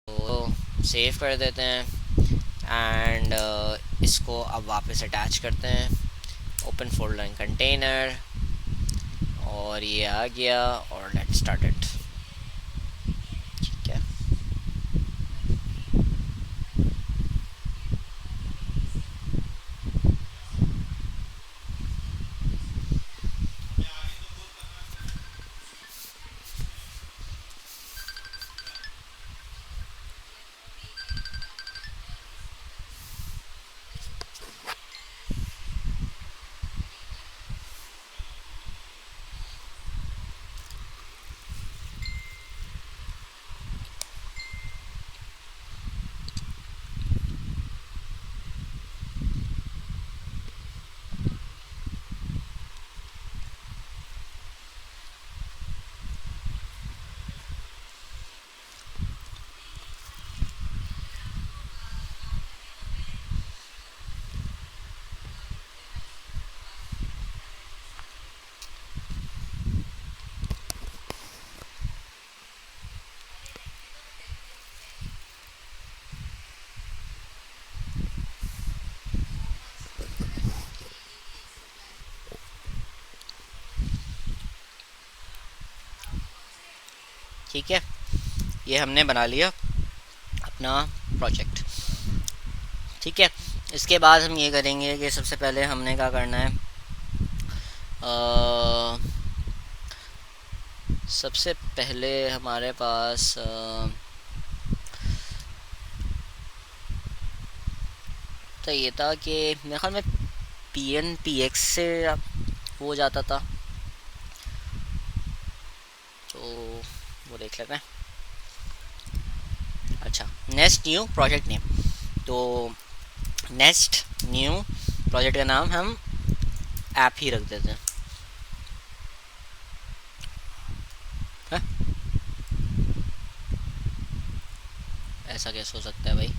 तो सेव कर देते हैं एंड इसको अब वापस अटैच करते हैं, ओपन फोल्डर एंड कंटेनर, और ये आ गया, और लेट्स स्टार्ट इट। ठीक है, ठीक है, ये हमने बना लिया अपना प्रोजेक्ट। ठीक है, इसके बाद हम ये करेंगे कि सबसे पहले हमने क्या करना है, सबसे पहले हमारे पास तो ये था कि मेरे ख्याल में पी एन पी एक्स से हो जाता था, तो वो देख लेते हैं। अच्छा, नेक्स्ट न्यू प्रोजेक्ट नेम, तो नेक्स्ट न्यू प्रोजेक्ट का नाम हम ऐप ही रख देते हैं। है? ऐसा कैसे हो सकता है भाई,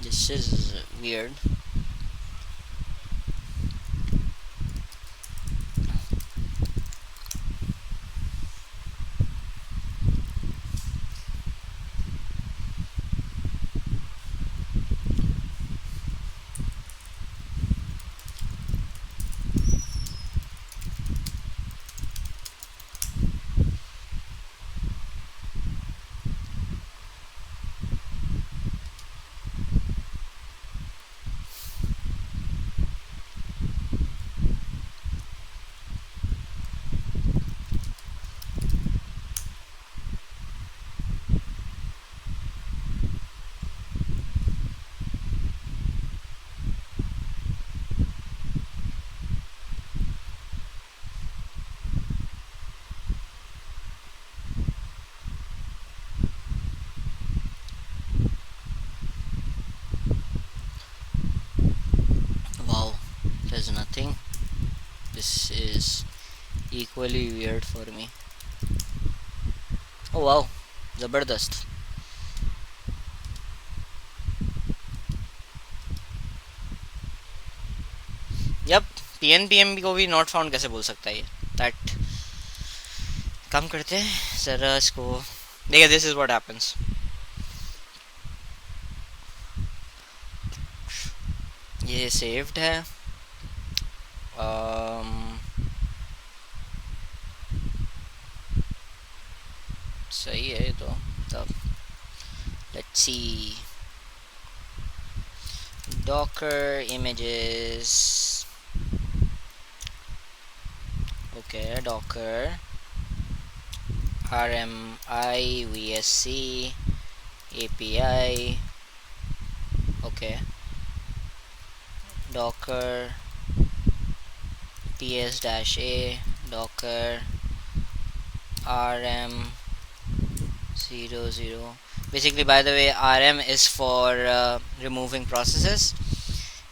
this is weird. Wow, there's nothing. This is equally weird for me. Oh wow, ज़बरदस्त। Yup, P N P M को भी नॉट फाउंड कैसे बोल सकता है ये, दैट। काम करते हैं ज़रा इसको, देखिए दिस इज व्हाट हैपेंस। ये सेव्ड है, सही है तो तब let's see, docker images, okay, docker rmi vsc api, okay, docker ps-a, docker rm00, basically by the way rm is for removing processes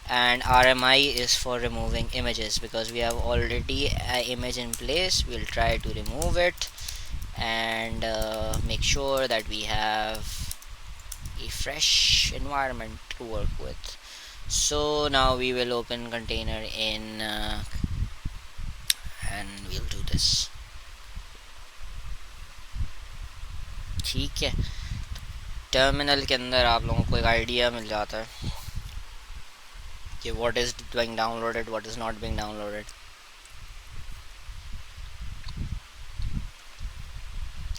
and RMI is for removing images, because we have already an image in place. We'll try to remove it and make sure that we have a fresh environment to work with. So now we will open container in and we'll do this. ठीक है, terminal के अंदर आप लोगों को एक idea मिल जाता है कि what is being downloaded, what is not being downloaded.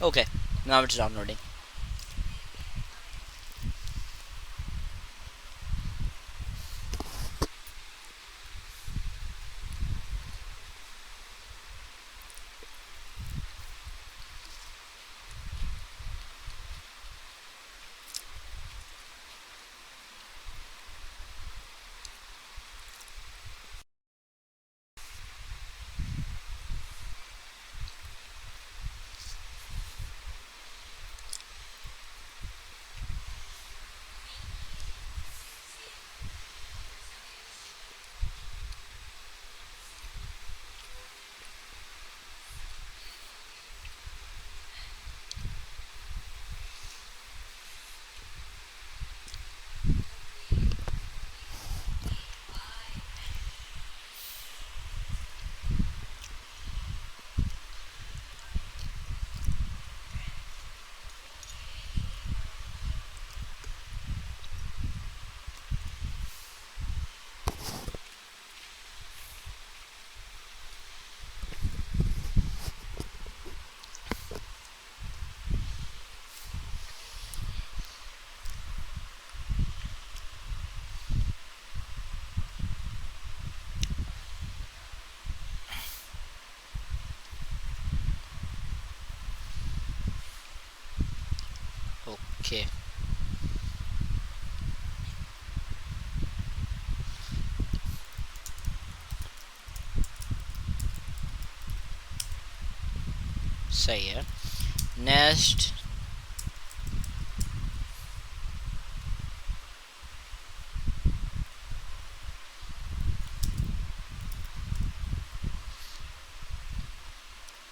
Okay, now it's downloading. Okay. सही है। Next.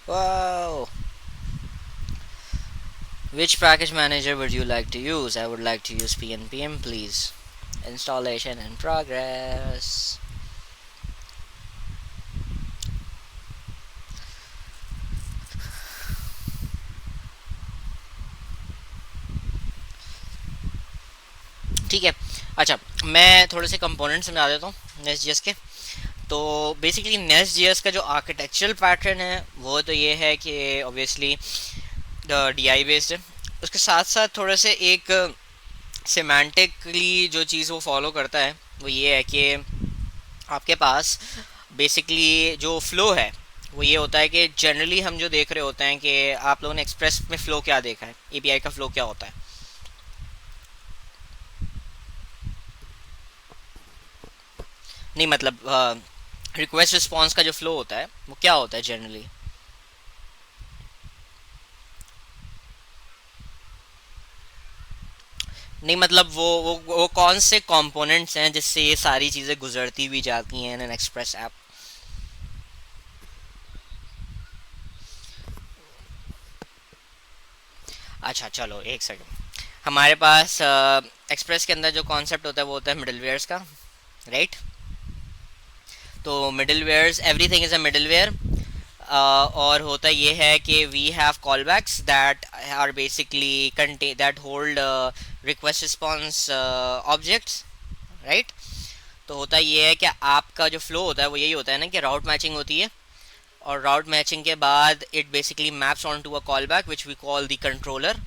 Wow. Which package manager would you like to use? I would like to use PNPM, please. Installation in progress. ठीक है। अच्छा, मैं थोड़े से component समझा देता हूँ नेस्ट के। तो बेसिकली नेस्ट का जो आर्किटेक्चरल पैटर्न है वो तो ये है कि ऑब्वियसली डी आई बेस्ड है। उसके साथ साथ थोड़े से एक सिमेंटिकली जो चीज़ वो फॉलो करता है वो ये है कि आपके पास बेसिकली जो फ्लो है वो ये होता है कि जनरली हम जो देख रहे होते हैं कि आप लोगों ने एक्सप्रेस में फ़्लो क्या देखा है, एपीआई का फ़्लो क्या होता है। नहीं मतलब रिक्वेस्ट रिस्पॉन्स का जो फ्लो होता है वो क्या होता है जनरली। नहीं मतलब वो कौन से कंपोनेंट्स हैं जिससे ये सारी चीज़ें गुजरती हुई जाती हैं इन एन एक्सप्रेस ऐप। अच्छा चलो एक सेकंड। हमारे पास एक्सप्रेस के अंदर जो कॉन्सेप्ट होता है वो होता है मिडलवेयर्स का, राइट। तो middlewares, everything is a middleware. और होता ये है कि we have callbacks that are basically contain that hold request response objects, right. तो होता ये है कि आपका जो फ्लो होता है वो यही होता है ना कि राउट मैचिंग होती है, और राउट मैचिंग के बाद it basically maps on to a callback which we call the controller.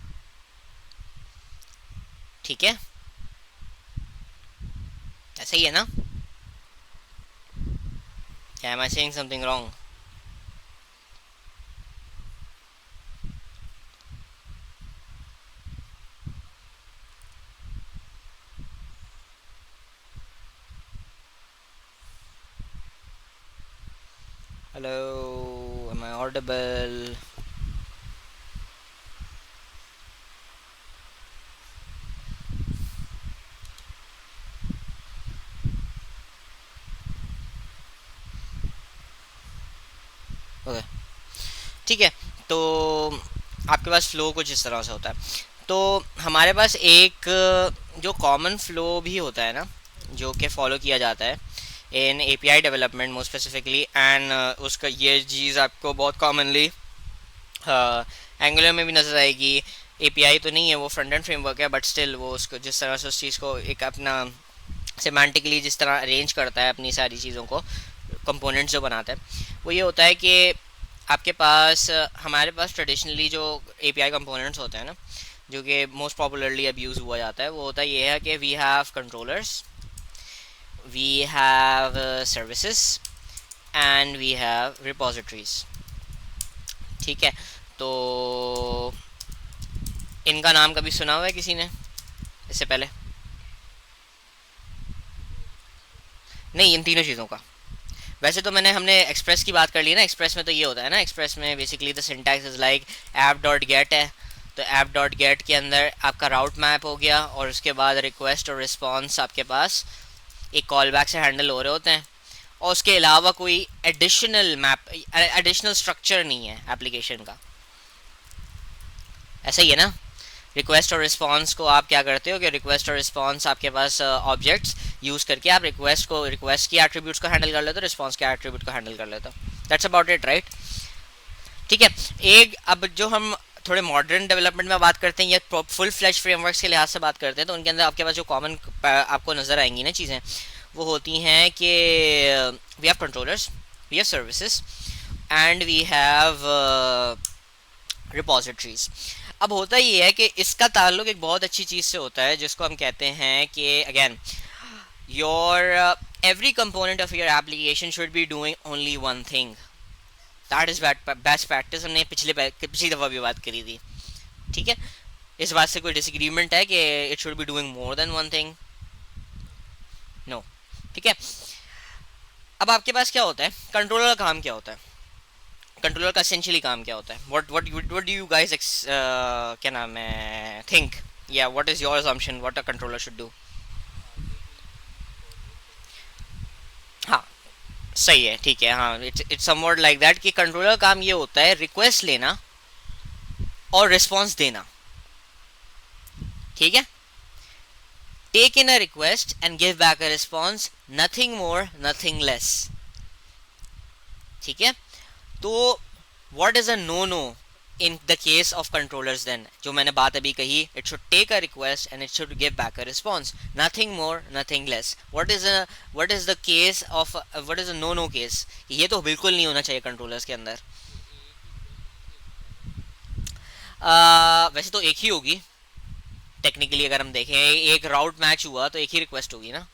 ठीक है, ऐसा ही है ना? क्या am I saying something wrong? Hello, am I audible? Okay, ठीक है। तो आपके पास फ्लो कुछ इस तरह से होता है। तो हमारे पास एक जो कॉमन फ्लो भी होता है ना, जो कि फॉलो किया जाता है in API development most specifically, and उसका ये चीज़ आपको बहुत कॉमनली एंगुलर में भी नज़र आएगी। एपीआई तो नहीं है, वो फ्रंट एंड फ्रेमवर्क है, बट स्टिल वो उसको जिस तरह से उस चीज़ को एक अपना सिमेंटिकली जिस तरह अरेंज करता है अपनी सारी चीज़ों को, कंपोनेंट्स जो बनाता है, वो ये होता है कि आपके पास हमारे पास ट्रेडिशनली जो एपीआई कंपोनेंट्स होते हैं ना, जो कि मोस्ट पॉपुलरली अब यूज़ हुआ जाता है, वो होता ये है कि we have controllers, we have services, and we have repositories. ठीक है। तो इनका नाम कभी सुना हुआ है किसी ने इससे पहले? नहीं, इन तीनों चीज़ों का। वैसे तो हमने एक्सप्रेस की बात कर ली ना। एक्सप्रेस में तो ये होता है ना, एक्सप्रेस में basically the syntax is like app dot gate है। तो ऐप डॉट गेट के अंदर आपका राउट मैप हो गया, और उसके बाद रिक्वेस्ट और रिस्पॉन्स आपके पास एक कॉल बैक से हैंडल हो रहे होते हैं, और उसके अलावा कोई एडिशनल मैप, एडिशनल स्ट्रक्चर नहीं है एप्लीकेशन का। ऐसा ही है ना? रिक्वेस्ट और रिस्पॉन्स को आप क्या करते हो कि रिक्वेस्ट और रिस्पॉन्स आपके पास ऑब्जेक्ट्स यूज़ करके आप रिक्वेस्ट की एट्रीब्यूट्स को हैंडल कर लेते हो, रिस्पॉन्स के एट्रीब्यूट को हैंडल कर लेते हो। That's about it, right? ठीक है। एक अब जो हम थोड़े मॉडर्न डेवलपमेंट में बात करते हैं या फुल फ्लैश फ्रेमवर्क्स के लिहाज से बात करते हैं, तो उनके अंदर आपके पास जो कॉमन आपको नज़र आएंगी ना चीज़ें, वो होती हैं कि we have controllers, we have services, and we have repositories. अब होता ये है कि इसका ताल्लुक एक बहुत अच्छी चीज़ से होता है जिसको हम कहते हैं कि again your every component of your application should be doing only one thing. That is best practice. हमने पिछली दफ़ा भी बात करी थी, ठीक है। इस बात से कोई डिसएग्रीमेंट है कि it should be doing more than one thing? No. ठीक है, अब आपके पास क्या होता है, कंट्रोलर का काम क्या होता है, कंट्रोलर का एसेंशियली काम क्या होता है, व्हाट डू यू गाइस क्या नाम है थिंक, या what is your assumption what a controller should do? हाँ, सही है, ठीक है, हाँ, इट्स समवॉट लाइक दैट कि कंट्रोलर का काम ये होता है रिक्वेस्ट लेना और रिस्पॉन्स देना। ठीक है, take in a request and give back a response, nothing more nothing less. ठीक है, तो what is a no no in the case of controllers then, जो मैंने बात अभी कही, it should take a request and it should give back a response, nothing more nothing less. What is the case of, what is a no no case, ये तो बिल्कुल नहीं होना चाहिए कंट्रोलर्स के अंदर। वैसे तो एक ही होगी टेक्निकली, अगर हम देखें एक राउट मैच हुआ तो एक ही रिक्वेस्ट होगी ना।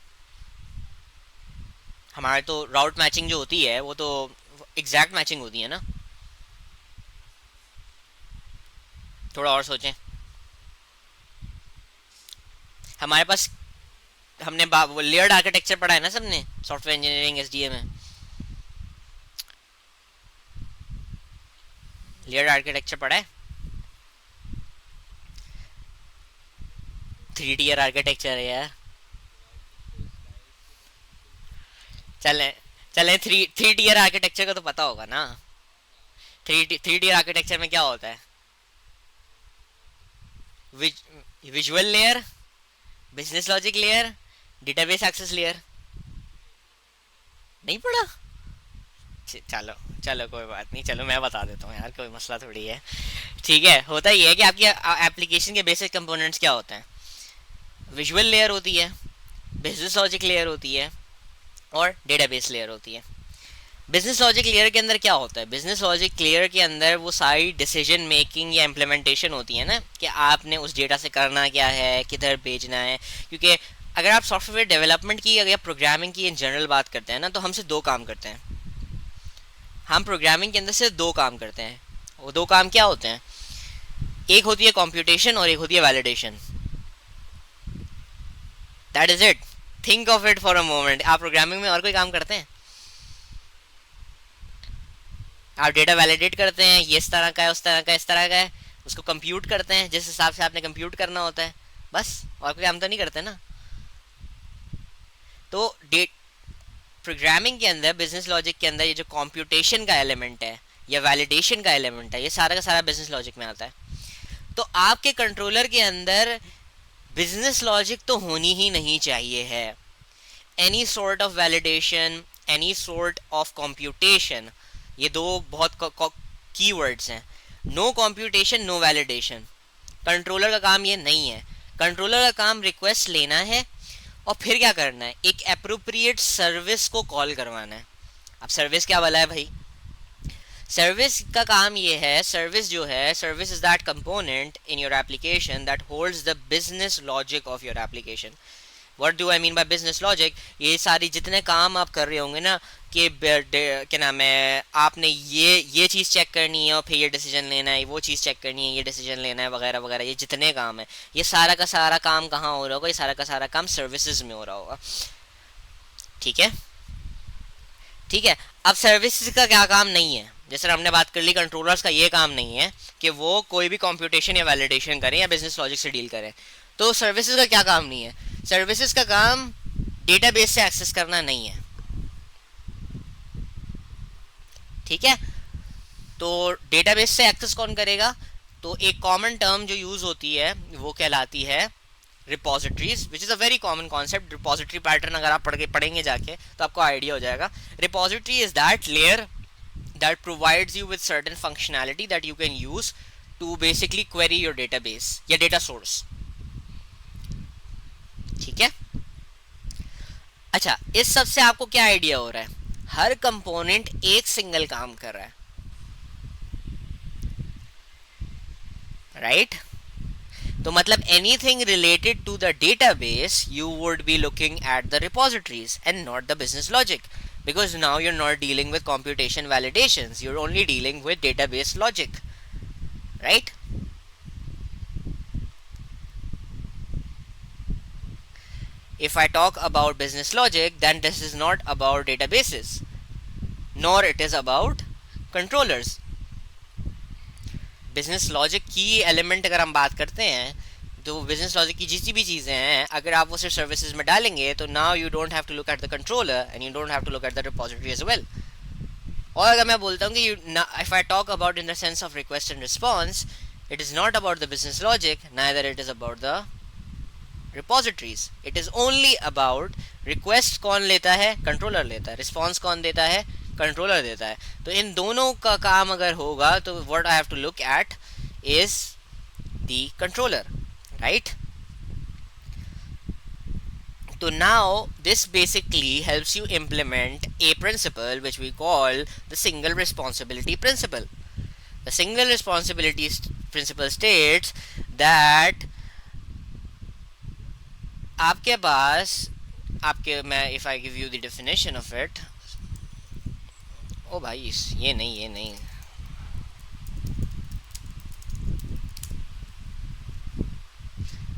हमारे तो राउट मैचिंग जो होती है वो तो एग्जैक्ट मैचिंग होती है ना। थोड़ा और सोचें, हमारे पास, हमने लेयर्ड आर्किटेक्चर पढ़ा है ना सबने सॉफ्टवेयर इंजीनियरिंग एसडीए में, लेयर्ड आर्किटेक्चर पढ़ा है, 3 टीयर आर्किटेक्चर है यार। चले चले, थ्री टीयर आर्किटेक्चर का तो पता होगा ना। थ्री टीयर आर्किटेक्चर में क्या होता है, visual layer, business logic layer, database access layer. नहीं पढ़ा? चलो चलो कोई बात नहीं, चलो मैं बता देता हूँ यार, कोई मसला थोड़ी है। ठीक है, होता ही है कि आपकी एप्लीकेशन के बेसिक कंपोनेंट्स क्या होते हैं, विजुअल लेयर होती है, बिजनेस लॉजिक लेयर होती है, और डेटाबेस लेयर होती है। बिजनेस लॉजिक लेयर के अंदर क्या होता है, बिजनेस लॉजिक लेयर के अंदर वो सारी डिसीजन मेकिंग या इम्प्लीमेंटेशन होती है ना, कि आपने उस डेटा से करना क्या है, किधर भेजना है। क्योंकि अगर आप सॉफ्टवेयर डेवलपमेंट की या प्रोग्रामिंग की इन जनरल बात करते हैं ना, तो हमसे दो काम करते हैं, हम प्रोग्रामिंग के अंदर से दो काम करते हैं। वो दो काम क्या होते हैं, एक होती है कंप्यूटेशन और एक होती है validation. That is it, think of it for a moment. आप प्रोग्रामिंग में और कोई काम करते हैं? आप डेटा वैलिडेट करते हैं, ये इस तरह का है, उस तरह का, इस तरह का है, उसको कंप्यूट करते हैं जिस हिसाब से आपने कंप्यूट करना होता है, बस, और कोई काम तो नहीं करते ना। तो प्रोग्रामिंग के अंदर, बिजनेस लॉजिक के अंदर, ये जो कंप्यूटेशन का एलिमेंट है या वैलिडेशन का एलिमेंट है, ये सारा का सारा बिजनेस लॉजिक में आता है। तो आपके कंट्रोलर के अंदर बिजनेस लॉजिक तो होनी ही नहीं चाहिए है। Any sort of validation, any sort of computation, ये दो बहुत कीवर्ड्स हैं। No computation no validation, controller का काम ये नहीं है। कंट्रोलर का काम रिक्वेस्ट लेना है और फिर क्या करना है, एक अप्रोप्रिएट सर्विस को कॉल करवाना है। अब सर्विस क्या वाला है भाई, सर्विस का काम ये है, सर्विस जो है, service is that component in your application that holds the business logic of your application. What do I mean by business logic, ये सारी जितने काम आप कर रहे होंगे ना, कि क्या नाम है, आपने ये चीज़ चेक करनी है और फिर ये डिसीजन लेना है, वो चीज़ चेक करनी है, ये डिसीजन लेना है, वगैरह वगैरह, ये जितने काम है, ये सारा का सारा काम कहाँ हो रहा होगा, ये सारा का सारा काम सर्विसेज में हो रहा होगा। ठीक है, ठीक है। अब सर्विसेज का क्या काम नहीं है, जैसे हमने बात कर ली, कंट्रोलर्स का ये काम नहीं है कि वो कोई भी कंप्यूटेशन या वैलिडेशन करें या बिजनेस लॉजिक से डील करें। तो सर्विसेज का क्या काम नहीं है, सर्विसेज का काम डेटाबेस से एक्सेस करना नहीं है। ठीक है, तो डेटाबेस से एक्सेस कौन करेगा, तो एक कॉमन टर्म जो यूज होती है वो कहलाती है repositories, which is a very common concept. Repository pattern अगर आप पढ़ेंगे जाके तो आपको आइडिया हो जाएगा। Repository is that layer that provides you with certain functionality that you can use to basically query your database या data source। ठीक है, अच्छा, इस सब से आपको क्या आइडिया हो रहा है, हर कंपोनेंट एक सिंगल काम कर रहा है, राइट तो मतलब anything related to the database you would be looking at the repositories and not the business logic, because now you're not dealing with computation validations, you're only dealing with database logic, right? if I talk about business logic, then this is not about databases, nor it is about controllers. Business logic की element अगर हम बात करते हैं, तो business logic की जितनी भी चीज़ें हैं, अगर आप वो सिर्फ सर्विसेज में डालेंगे तो now you don't have to look at the controller and you don't have to look at the repository as well. और अगर मैं बोलता हूँ कि if I talk about in the sense of request and response, it is not about the business logic, neither it is about the repositories. It is only about request कौन लेता है, controller लेता है, रिस्पॉन्स कौन देता है, controller देता है. तो इन दोनों का काम अगर होगा तो what I have to look at is the controller, right? So now this basically helps you implement a principle which we call the single responsibility principle. The single responsibility principle states that आपके पास मैं if I give you the definition of it, ओ भाई ये नहीं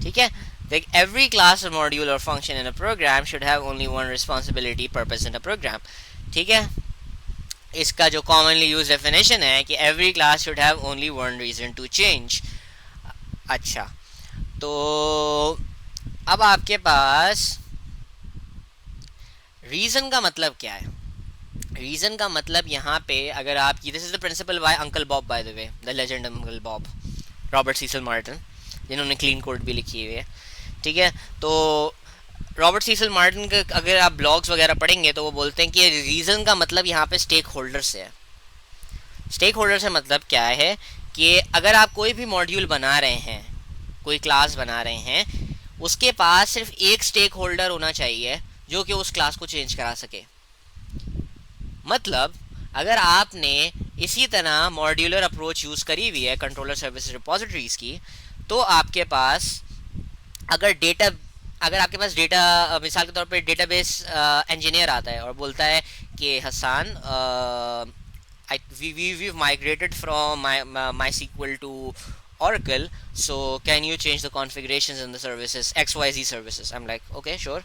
ठीक है. Like every class or module or function in a program should have only one responsibility purpose in a program. ठीक है, इसका जो commonly used definition है कि every class should have only one reason to change. अच्छा, तो अब आपके पास reason का मतलब क्या है? reason का मतलब यहाँ पे अगर आप, this is the principle by Uncle Bob, by the way, the legend Uncle Bob, Robert sisal Martin, जिन्होंने क्लीन कोड भी लिखी हुई है. ठीक है, तो रॉबर्ट सीसल मार्टिन के अगर आप ब्लॉग्स वगैरह पढ़ेंगे तो वो बोलते हैं कि रीज़न का मतलब यहाँ पे स्टेक होल्डर से है. स्टेक होल्डर से मतलब क्या है कि अगर आप कोई भी मॉड्यूल बना रहे हैं, कोई क्लास बना रहे हैं, उसके पास सिर्फ एक स्टेक होल्डर होना चाहिए जो कि उस क्लास को चेंज करा सके. मतलब अगर आपने इसी तरह मॉड्यूलर अप्रोच यूज़ करी हुई है कंट्रोलर सर्विस रिपोजिटरीज की, तो आपके पास अगर आपके पास डेटा, मिसाल के तौर पे डेटाबेस इंजीनियर आता है और बोलता है कि Hasan, we've migrated from MySQL to Oracle, so can you change the configurations in the services XYZ services? I'm like, okay, sure.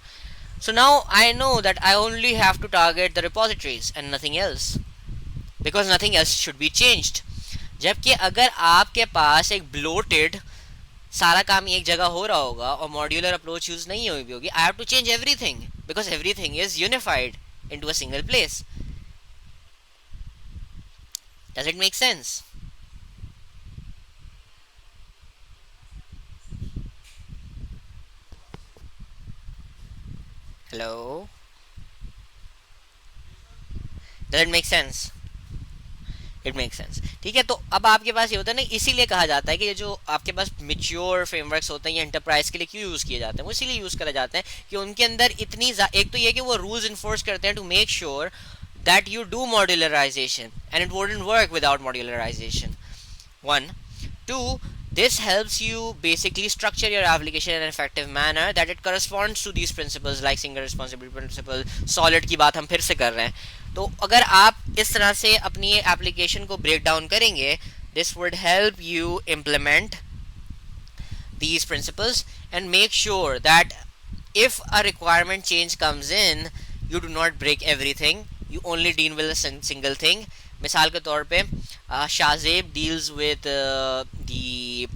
So now I know that I only have to target the repositories and nothing else, because nothing else should be changed. जबकि अगर आपके पास एक bloated सारा काम एक जगह हो रहा होगा और मॉड्यूलर अप्रोच यूज नहीं हुई होगी, I have to change everything because everything is unified into a single place. Does it make sense? Hello, does it make sense? It make sense. ठीक है, तो अब आपके पास ये होता है ना, इसीलिए कहा जाता है कि ये जो आपके पास मैच्योर फ्रेमवर्क्स होते हैं ये एंटरप्राइज के लिए क्यों यूज़ किए जाते हैं, वो इसीलिए यूज़ करे जाते हैं कि उनके अंदर इतनी एक तो ये कि वो रूल्स इन्फोर्स करते हैं to make sure that you do modularisation and it wouldn't work without modularisation. 1. 2. This helps you basically structure your application in an effective manner that it corresponds to these principles like single responsibility principle. Solid की बात हम फिर से कर रहे हैं. तो अगर आप इस तरह से अपनी एप्लीकेशन को ब्रेक डाउन करेंगे, this would help you implement these principles and make sure that if a requirement change comes in, you do not break everything, you only deal with a single thing. मिसाल के तौर पे Shahzeb deals with the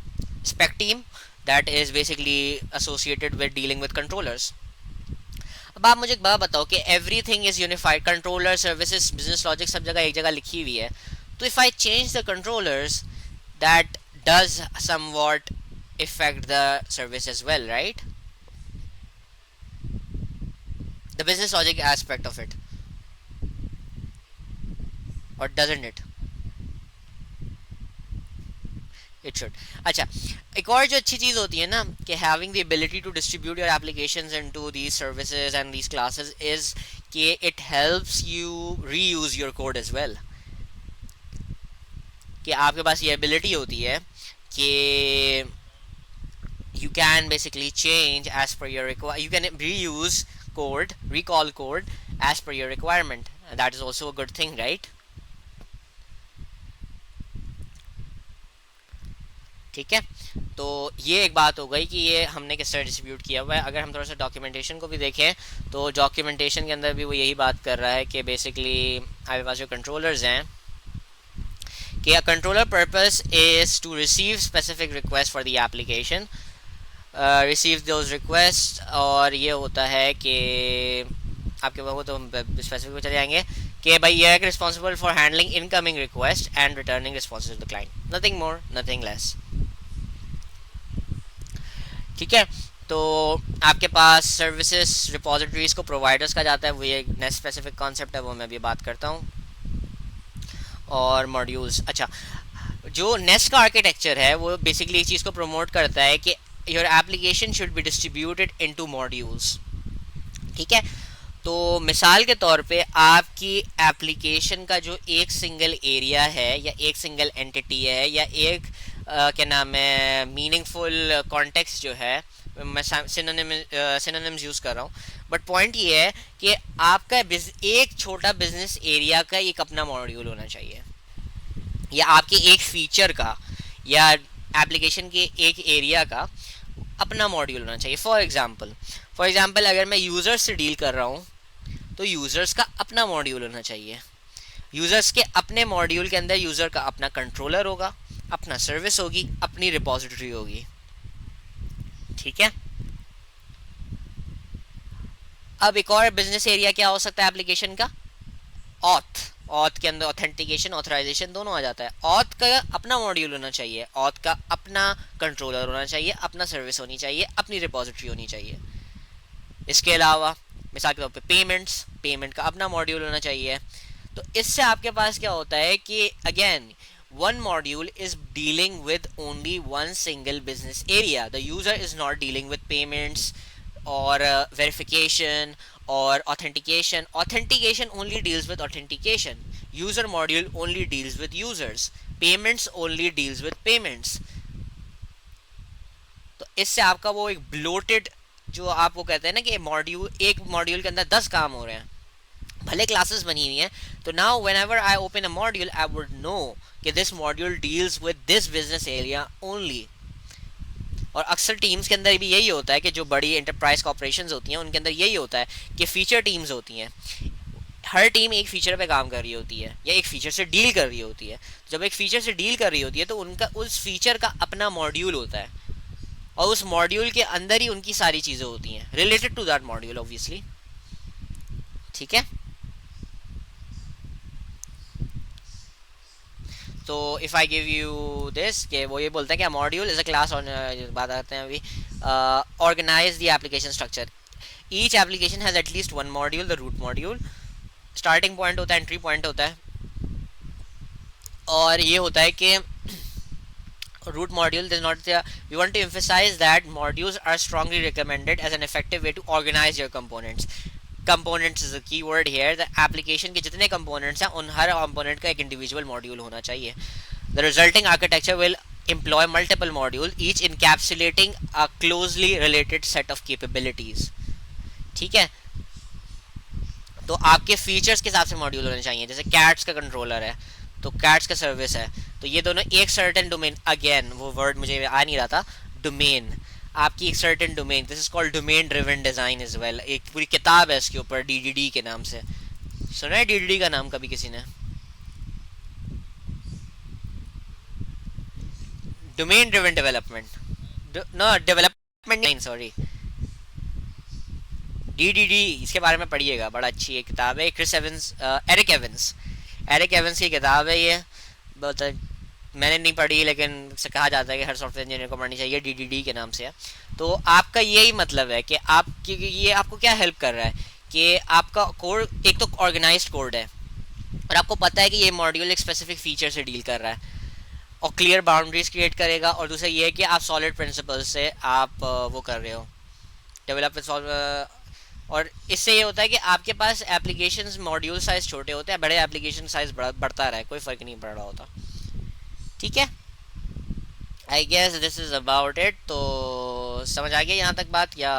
spec team that is basically associated with dealing with controllers. अब आप मुझे एक बात बताओ कि everything is unified, controller services business logic सब जगह एक जगह लिखी हुई है, तो if I change the controllers that does somewhat affect the service as well, right? The business logic aspect of it, or doesn't it? It should. अच्छा, एक और जो अच्छी चीज़ होती है ना कि having the ability to distribute your applications into these services and these classes is कि it helps you reuse your code as well. कि आपके पास ये ability होती है कि you can basically change as per your you can reuse code, recall code as per your requirement. And that is also a good thing, right? ठीक है, तो ये एक बात हो गई कि ये हमने किस तरह डिस्ट्रीब्यूट किया हुआ है। अगर हम थोड़ा सा डॉक्यूमेंटेशन को भी देखें तो डॉक्यूमेंटेशन के अंदर भी वो यही बात कर रहा है कि बेसिकली हमारे पास जो कंट्रोलर्स हैं कि a controller purpose is to receive specific request for the application, receive those requests, और ये होता है कि आपके वो तो स्पेसिफिक में चले जाएंगे कि भाई ये है कि responsible for handling incoming request and returning responses to the client, nothing more nothing less. ठीक है, तो आपके पास सर्विसेज रिपोजिटरीज को प्रोवाइडर्स का जाता है, वो ये नेक्स्ट स्पेसिफिक कॉन्सेप्ट है, वो मैं अभी बात करता हूँ। और मॉड्यूल्स, अच्छा, जो नेस्ट का आर्किटेक्चर है वो बेसिकली इस चीज़ को प्रमोट करता है कि your application should be distributed into modules. ठीक है, तो मिसाल के तौर पे आपकी एप्लीकेशन का जो एक सिंगल एरिया है या एक सिंगल एंटिटी है या एक क्या नाम है मीनिंगफुल कॉन्टेक्स्ट जो है, मैं सिनोनिम्स यूज़ कर रहा हूँ, बट पॉइंट ये है कि आपका एक छोटा बिजनेस एरिया का एक अपना मॉड्यूल होना चाहिए, या आपके एक फीचर का या एप्लीकेशन के एक एरिया का अपना मॉड्यूल होना चाहिए। फॉर एग्जांपल अगर मैं यूज़र्स से डील कर रहा हूँ तो यूज़र्स का अपना मॉड्यूल होना चाहिए। यूज़र्स के अपने मॉड्यूल के अंदर यूज़र का अपना कंट्रोलर होगा, अपना सर्विस होगी, अपनी रिपोजिटरी होगी। ठीक है, अब एक और बिजनेस एरिया क्या हो सकता है एप्लीकेशन का, ऑथ के अंदर ऑथेंटिकेशन ऑथराइजेशन दोनों आ जाता है। ऑथ का अपना मॉड्यूल होना चाहिए, ऑथ का अपना कंट्रोलर होना चाहिए, अपना सर्विस होनी चाहिए, अपनी रिपोजिटरी होनी चाहिए। इसके अलावा मिसाल के तौर पे पेमेंट का अपना मॉड्यूल होना चाहिए। तो इससे आपके पास क्या होता है कि again one module is dealing with only one single business area. The user is not dealing with payments or verification or authentication. Authentication only deals with authentication. User module only deals with users. Payments only deals with payments. तो इससे आपका वो एक bloated, जो आप वो कहते हैं ना कि एक मॉड्यूल के अंदर 10 काम हो रहे हैं, भले क्लासेस बनी हुई हैं, तो now whenever I open a module I would know कि this module deals with this business area only. और अक्सर टीम्स के अंदर भी यही होता है कि जो बड़ी एंटरप्राइज कॉर्पोरेशंस होती हैं उनके अंदर यही होता है कि फीचर टीम्स होती हैं, हर टीम एक फीचर पे काम कर रही होती है या एक फीचर से डील कर रही होती है। जब एक फीचर से डील कर रही होती है तो उनका उस फीचर का अपना मॉड्यूल होता है और उस मॉड्यूल के अंदर ही उनकी सारी चीज़ें होती हैं related to that module obviously. ठीक है, तो if I give you this कि वो ये बोलता है कि module is a class on, बात करते हैं अभी, organize the application structure. Each application has at least one module, the root module. Starting point होता है, एंट्री पॉइंट होता है, और ये होता है कि root module does not we want to emphasize that modules are strongly recommended as an effective way to organize your components is a key word here। the application के जितने components हैं उन हर component का एक individual module होना चाहिए। the resulting architecture will employ multiple modules each encapsulating a closely related set of capabilities। ठीक है, तो आपके फीचर्स के हिसाब से मॉड्यूल होने चाहिए। जैसे कैट्स का कंट्रोलर है तो कैट्स का सर्विस है, तो ये दोनों एक सर्टेन डोमेन, अगेन वो वर्ड मुझे आ नहीं रहा था, डोमेन, आपकी एक certain domain, this is called domain driven design as well. एक पूरी किताब है इसके ऊपर डीडीडी के नाम से, सुना है डीडीडी का नाम कभी किसी ने? Domain driven development, no development नहीं, सॉरी, डीडीडी, इसके बारे में पढ़िएगा, बड़ा अच्छी एक किताब है, क्रिस एवंस, एरिक एवंस की किताब है ये। बहुत मैंने नहीं पढ़ी लेकिन से कहा जाता है कि हर सॉफ्टवेयर इंजीनियर को पढ़नी चाहिए, डीडीडी के नाम से है। तो आपका यही मतलब है कि ये आपको क्या हेल्प कर रहा है कि आपका कोड एक तो ऑर्गेनाइज्ड कोड है और आपको पता है कि ये मॉड्यूल एक स्पेसिफिक फीचर से डील कर रहा है और क्लियर बाउंड्रीज क्रिएट करेगा, और दूसरा ये है कि आप सॉलिड प्रिंसिपल से आप वो कर रहे हो डेवलप, और इससे ये होता है कि आपके पास एप्लीकेशंस मॉड्यूल साइज छोटे होते हैं, बड़े एप्लीकेशन साइज बढ़ता रहा है, कोई फ़र्क नहीं पड़ रहा होता। ठीक है, I guess this is about it. तो समझ आ गया यहाँ तक बात, या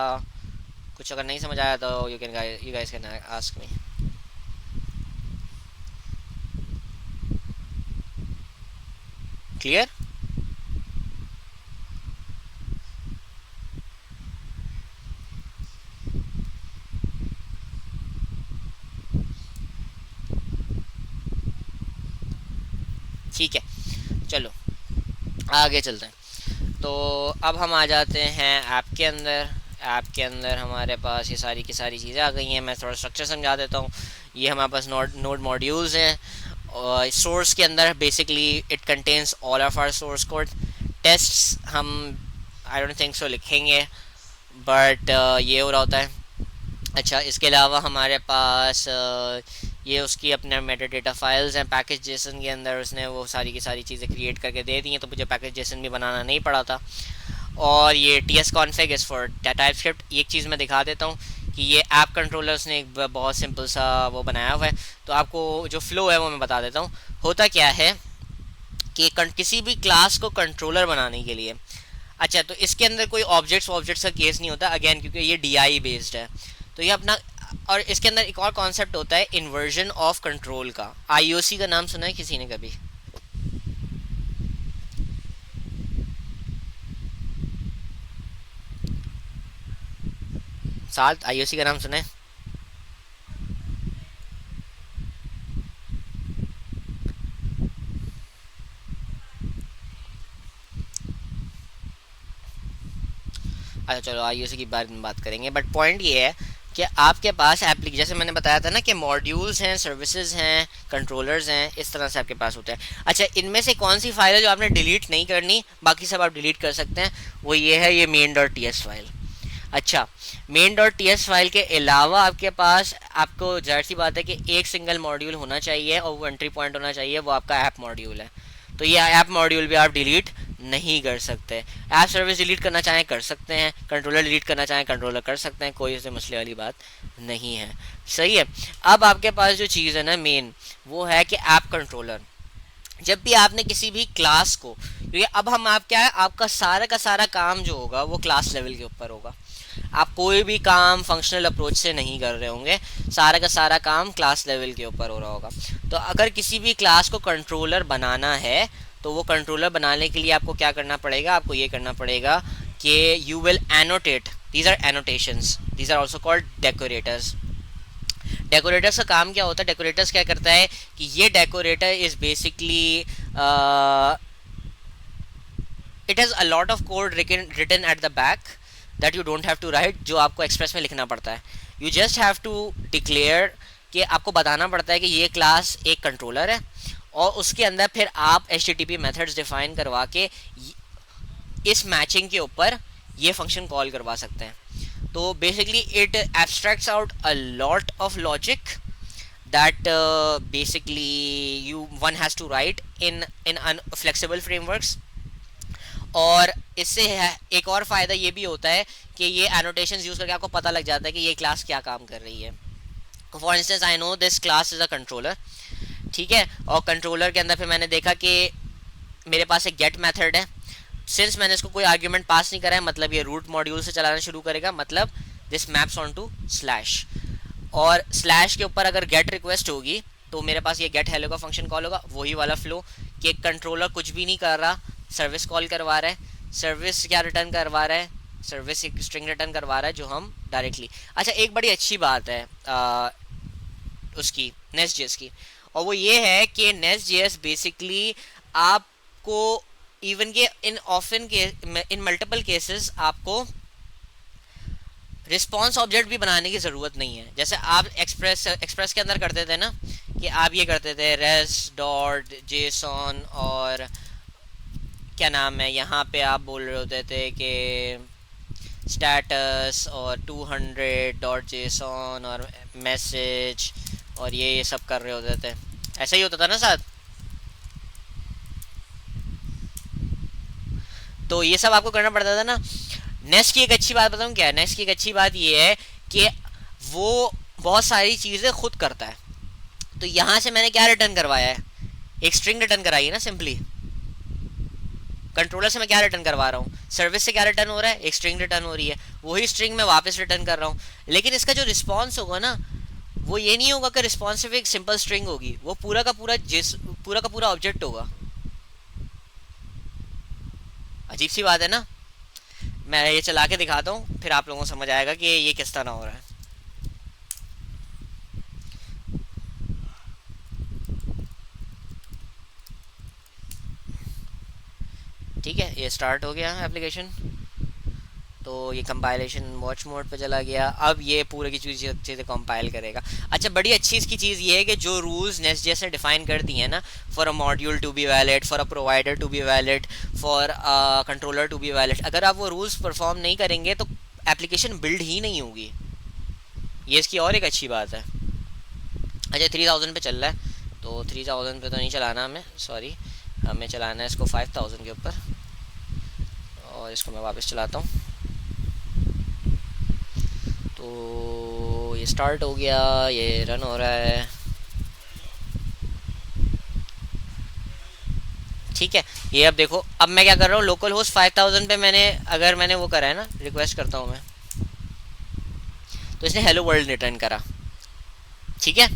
कुछ अगर नहीं समझ आया तो you guys can ask me. Clear? ठीक है, चलो आगे चलते हैं। तो अब हम आ जाते हैं ऐप के अंदर। ऐप के अंदर हमारे पास ये सारी की सारी चीज़ें आ गई हैं। मैं थोड़ा स्ट्रक्चर समझा देता हूँ। ये हमारे पास नोड मॉड्यूल्स हैं। और सोर्स के अंदर basically it contains all of our source code. Tests हम आई डोंट थिंक सो लिखेंगे, बट ये हो रहा होता है। अच्छा, इसके अलावा हमारे पास ये उसकी अपने मेटा डेटा फाइल्स हैं पैकेज जेसन के अंदर। उसने वो सारी की सारी चीज़ें क्रिएट करके दे दी हैं, तो मुझे पैकेज जेसन भी बनाना नहीं पड़ा था। और ये T S config is for type script. एक चीज़ मैं दिखा देता हूँ कि ये ऐप कंट्रोलर उसने एक बहुत सिंपल सा वो बनाया हुआ है। तो आपको जो फ्लो है वो मैं बता देता हूँ। होता क्या है कि किसी भी क्लास को कंट्रोलर बनाने के लिए, अच्छा, तो इसके अंदर कोई ऑब्जेक्ट्स का केस नहीं होता अगेन, क्योंकि ये डी बेस्ड है। तो ये अपना, और इसके अंदर एक और कॉन्सेप्ट होता है इन्वर्जन ऑफ कंट्रोल का। आईओसी का नाम सुना है किसी ने कभी? साथ आईओसी का नाम सुना है? अच्छा, चलो आईओसी की बारे में बात करेंगे, बट पॉइंट ये है कि आपके पास एप्लीकेशन, जैसे मैंने बताया था ना कि मॉड्यूल्स हैं, सर्विसेज हैं, कंट्रोलर्स हैं, इस तरह से आपके पास होते हैं। अच्छा, इनमें से कौन सी फाइल है जो आपने डिलीट नहीं करनी, बाकी सब आप डिलीट कर सकते हैं? वो ये है, ये main dot T S file. अच्छा, main dot T S file के अलावा आपके पास, आपको जाहिर सी बात है कि एक सिंगल मॉड्यूल होना चाहिए और वो एंट्री पॉइंट होना चाहिए, वो आपका ऐप मॉड्यूल है। तो ये ऐप मॉड्यूल भी आप डिलीट नहीं कर सकते। ऐप सर्विस डिलीट करना चाहें कर सकते हैं, कंट्रोलर डिलीट करना चाहें कंट्रोलर कर सकते हैं, कोई उससे मसले वाली बात नहीं है। सही है। अब आपके पास जो चीज़ है ना मेन, वो है कि ऐप कंट्रोलर। जब भी आपने किसी भी क्लास को, क्योंकि अब हम आप क्या है, आपका सारा का सारा काम जो होगा वो क्लास लेवल के ऊपर होगा। आप कोई भी काम फंक्शनल अप्रोच से नहीं कर रहे होंगे, सारा का सारा काम क्लास लेवल के ऊपर हो रहा होगा। तो अगर किसी भी क्लास को कंट्रोलर बनाना है, तो वो कंट्रोलर बनाने के लिए आपको क्या करना पड़ेगा? आपको ये करना पड़ेगा कि you will annotate, these are annotations, these are also called decorators. Decorators का काम क्या होता है? डेकोरेटर्स क्या करता है कि ये decorator is basically it has a lot of code written at the back that you don't have to write, जो आपको एक्सप्रेस में लिखना पड़ता है। You just have to declare, कि आपको बताना पड़ता है कि ये क्लास एक कंट्रोलर है, और उसके अंदर फिर आप H T T P methods define करवा के इस मैचिंग के ऊपर ये फंक्शन कॉल करवा सकते हैं। तो basically it abstracts out a lot of logic that basically you one has to write in flexible frameworks। और इससे एक और फ़ायदा ये भी होता है कि ये एनोटेशंस यूज़ करके आपको पता लग जाता है कि ये क्लास क्या काम कर रही है। For instance I know this class is a controller, ठीक है, और कंट्रोलर के अंदर फिर मैंने देखा कि मेरे पास एक गेट मेथड है। सिंस मैंने इसको कोई आर्ग्यूमेंट पास नहीं करा है, मतलब ये रूट मॉड्यूल से चलाना शुरू करेगा, मतलब this maps on to slash. और स्लैश के ऊपर अगर गेट रिक्वेस्ट होगी तो मेरे पास ये गेट हेलो का फंक्शन कॉल होगा, वही वाला फ्लो कि कंट्रोलर कुछ भी नहीं कर रहा, सर्विस कॉल करवा रहा है। सर्विस क्या रिटर्न करवा रहा है? सर्विस एक स्ट्रिंग रिटर्न करवा रहा है जो हम डायरेक्टली। अच्छा, एक बड़ी अच्छी बात है उसकी नेस्ट जेएस की, और वो ये है कि नेस्ट जेएस बेसिकली आपको इवन के इन मल्टीपल केसेस आपको रिस्पॉन्स ऑब्जेक्ट भी बनाने की ज़रूरत नहीं है। जैसे आप एक्सप्रेस के अंदर करते थे ना, कि आप ये करते थे रेस्ट डॉट जेसॉन, और क्या नाम है, यहाँ पे आप बोल रहे होते थे कि स्टेटस और 200 डॉट जेसॉन और मैसेज, और ये सब कर रहे होते थे। ऐसा ही होता था ना साथ। तो ये सब आपको करना पड़ता था ना। नेस्ट की एक अच्छी बात बताऊँ क्या है? नेस्ट की एक अच्छी बात ये है कि वो बहुत सारी चीज़ें खुद करता है। तो यहाँ से मैंने क्या रिटर्न करवाया है? एक स्ट्रिंग रिटर्न कराई है ना सिंपली। कंट्रोलर से मैं क्या रिटर्न करवा रहा हूँ? सर्विस से क्या रिटर्न हो रहा है? एक स्ट्रिंग रिटर्न हो रही है, वही स्ट्रिंग मैं वापस रिटर्न कर रहा हूँ। लेकिन इसका जो रिस्पॉन्स होगा ना, वो ये नहीं होगा कि रिस्पॉन्स सिर्फ एक सिंपल स्ट्रिंग होगी, वो पूरा का पूरा ऑब्जेक्ट होगा। अजीब सी बात है ना। मैं ये चला के दिखाता हूँ, फिर आप लोगों को समझ आएगा कि ये किस तरह हो रहा है। ये स्टार्ट हो गया एप्लीकेशन। तो ये कंपाइलेशन वॉच मोड पे चला गया। अब ये पूरे की चीज़ अच्छे से कंपाइल करेगा। अच्छा, बड़ी अच्छी इसकी चीज़ ये है कि जो रूल्स नेस्ट जैसे डिफाइन कर दिए हैं ना, for a module to be valid, for a provider to be valid, for a controller to be valid, अगर आप वो रूल्स परफॉर्म नहीं करेंगे तो एप्लीकेशन बिल्ड ही नहीं होगी। ये इसकी और एक अच्छी बात है। अच्छा, 3000 पे चल रहा है, तो 3000 पे तो नहीं चलाना हमें, सॉरी, हमें चलाना है इसको 5000 के ऊपर। और इसको मैं वापस चलाता हूँ। तो ये स्टार्ट हो गया, ये रन हो रहा है। ठीक है, ये अब देखो, अब मैं क्या कर रहा हूँ, लोकल होस्ट 5000 पे मैंने, अगर मैंने वो करा है ना, रिक्वेस्ट करता हूँ मैं, तो इसने हेलो वर्ल्ड रिटर्न करा। ठीक है,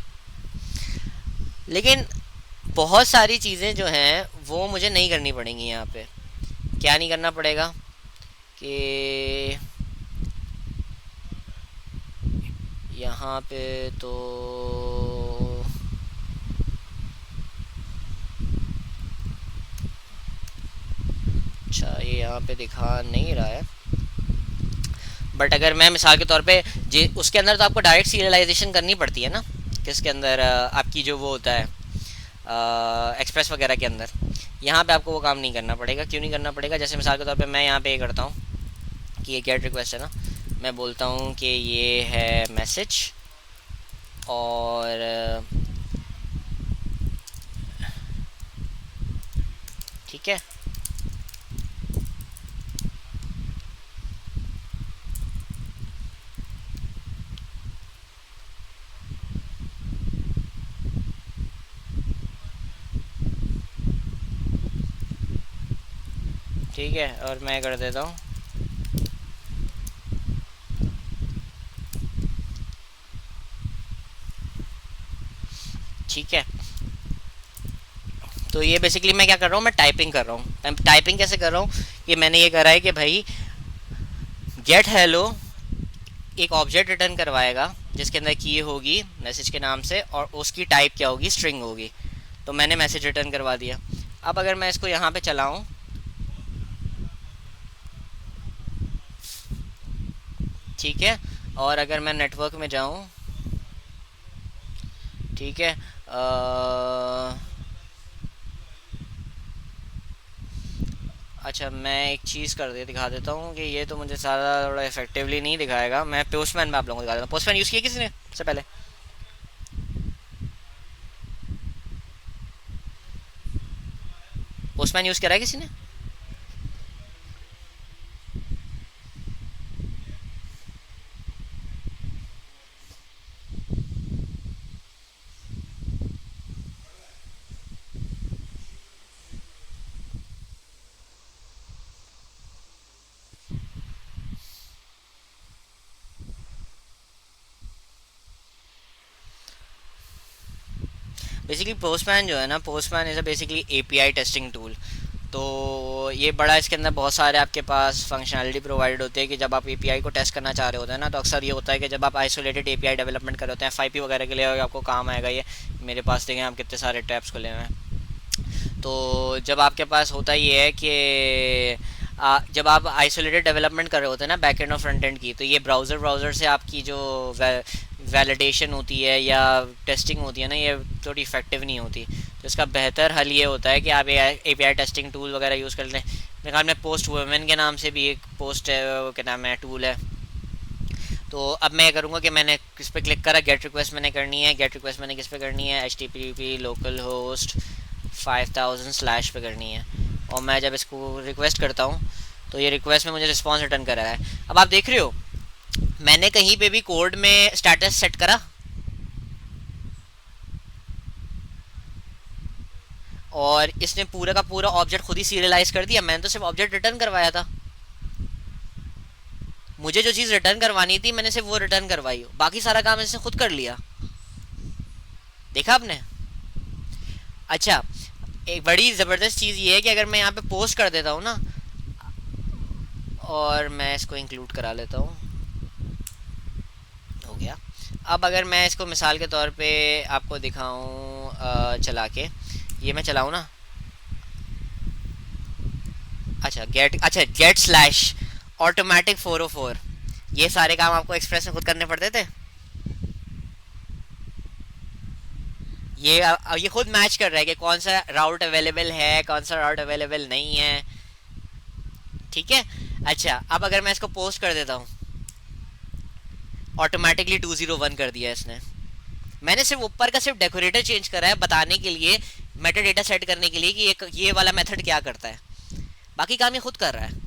लेकिन बहुत सारी चीज़ें जो हैं वो मुझे नहीं करनी पड़ेंगी यहाँ पे। क्या नहीं करना पड़ेगा कि यहाँ पे तो अच्छा, ये यहाँ पे दिखा नहीं रहा है, बट अगर मैं मिसाल के तौर पे जे उसके अंदर तो आपको डायरेक्ट सीरियलाइजेशन करनी पड़ती है ना, किसके अंदर आपकी जो वो होता है एक्सप्रेस वगैरह के अंदर। यहाँ पे आपको वो काम नहीं करना पड़ेगा। क्यों नहीं करना पड़ेगा? जैसे मिसाल के तौर पे मैं यहाँ पे ये करता हूँ कि ये गेट रिक्वेस्ट है ना, मैं बोलता हूँ कि ये है मैसेज, और ठीक है, ठीक है, और मैं कर देता हूँ ठीक है। तो ये बेसिकली मैं क्या कर रहा हूँ, मैं टाइपिंग कर रहा हूँ। टाइपिंग कैसे कर रहा हूँ कि मैंने ये करा है कि भाई गेट हेलो एक ऑब्जेक्ट रिटर्न करवाएगा जिसके अंदर की होगी मैसेज के नाम से, और उसकी टाइप क्या होगी, स्ट्रिंग होगी। तो मैंने मैसेज रिटर्न करवा दिया। अब अगर मैं इसको यहाँ पे चलाऊँ, ठीक है, और अगर मैं नेटवर्क में जाऊँ, ठीक है, अच्छा, मैं एक चीज़ कर दे दिखा देता हूँ कि ये तो मुझे ज़्यादा थोड़ा इफेक्टिवली नहीं दिखाएगा। मैं पोस्टमैन में आप लोगों को दिखा देता हूँ। पोस्टमैन यूज़ किया किसी ने सबसे पहले? पोस्टमैन यूज़ करा है किसी ने? बेसिकली पोस्टमैन जो है ना, postman is a basically API testing tool. तो ये बड़ा, इसके अंदर बहुत सारे आपके पास फंक्शनैलिटी प्रोवाइडेड होते हैं कि जब आप एपीआई को टेस्ट करना चाह रहे होते हैं ना, तो अक्सर ये होता है कि जब आप आइसोलेटेड एपीआई डेवलपमेंट कर रहे होते हैं, 5P वगैरह के लिए आपको काम आएगा ये। मेरे पास देखें आप कितने सारे टैब्स खुले हुए हैं। तो जब आपके पास होता ये है कि जब आप आइसोलेटेड डेवलपमेंट कर रहे होते हैं ना बैक एंड और फ्रंट एंड की, तो ये ब्राउज़र से आपकी जो वैलिडेशन होती है या टेस्टिंग होती है ना, ये थोड़ी इफेक्टिव नहीं होती। तो इसका बेहतर हल ये होता है कि आप एपीआई टेस्टिंग टूल वगैरह यूज़ कर लें। मेरे ख्याल में पोस्ट वुमेन के नाम से भी एक पोस्ट है, क्या नाम है, टूल है। तो अब मैं करूँगा कि मैंने किस पे क्लिक करा, गेट रिक्वेस्ट मैंने करनी है। गेट रिक्वेस्ट मैंने किस पे करनी है, HTTP लोकल होस्ट 5000 पे करनी है। और मैं जब इसको रिक्वेस्ट करता हूँ तो ये रिक्वेस्ट में मुझे रिस्पॉन्स रिटर्न कर रहा है। अब आप देख रहे हो मैंने कहीं पे भी कोड में स्टेटस सेट करा और इसने पूरा का पूरा ऑब्जेक्ट खुद ही सीरियलाइज कर दिया। मैंने तो सिर्फ ऑब्जेक्ट रिटर्न करवाया था। मुझे जो चीज़ रिटर्न करवानी थी मैंने सिर्फ वो रिटर्न करवाई, बाकी सारा काम इसने खुद कर लिया। देखा आपने? अच्छा, एक बड़ी ज़बरदस्त चीज़ ये है कि अगर मैं यहाँ पे पोस्ट कर देता हूँ ना, और मैं इसको इंक्लूड करा लेता हूँ, हो गया। अब अगर मैं इसको मिसाल के तौर पे आपको दिखाऊं चला के, ये मैं चलाऊं ना, अच्छा गेट स्लैश ऑटोमेटिक 404, ये सारे काम आपको एक्सप्रेस में खुद करने पड़ते थे। ये खुद मैच कर रहा है कि कौन सा राउट अवेलेबल है, कौन सा राउट अवेलेबल नहीं है। ठीक है। अच्छा, अब अगर मैं इसको पोस्ट कर देता हूँ, ऑटोमेटिकली 201 कर दिया इसने। मैंने सिर्फ ऊपर का सिर्फ डेकोरेटर चेंज करा है बताने के लिए, मेटा डेटा सेट करने के लिए कि ये वाला मेथड क्या करता है, बाकी काम ये खुद कर रहा है।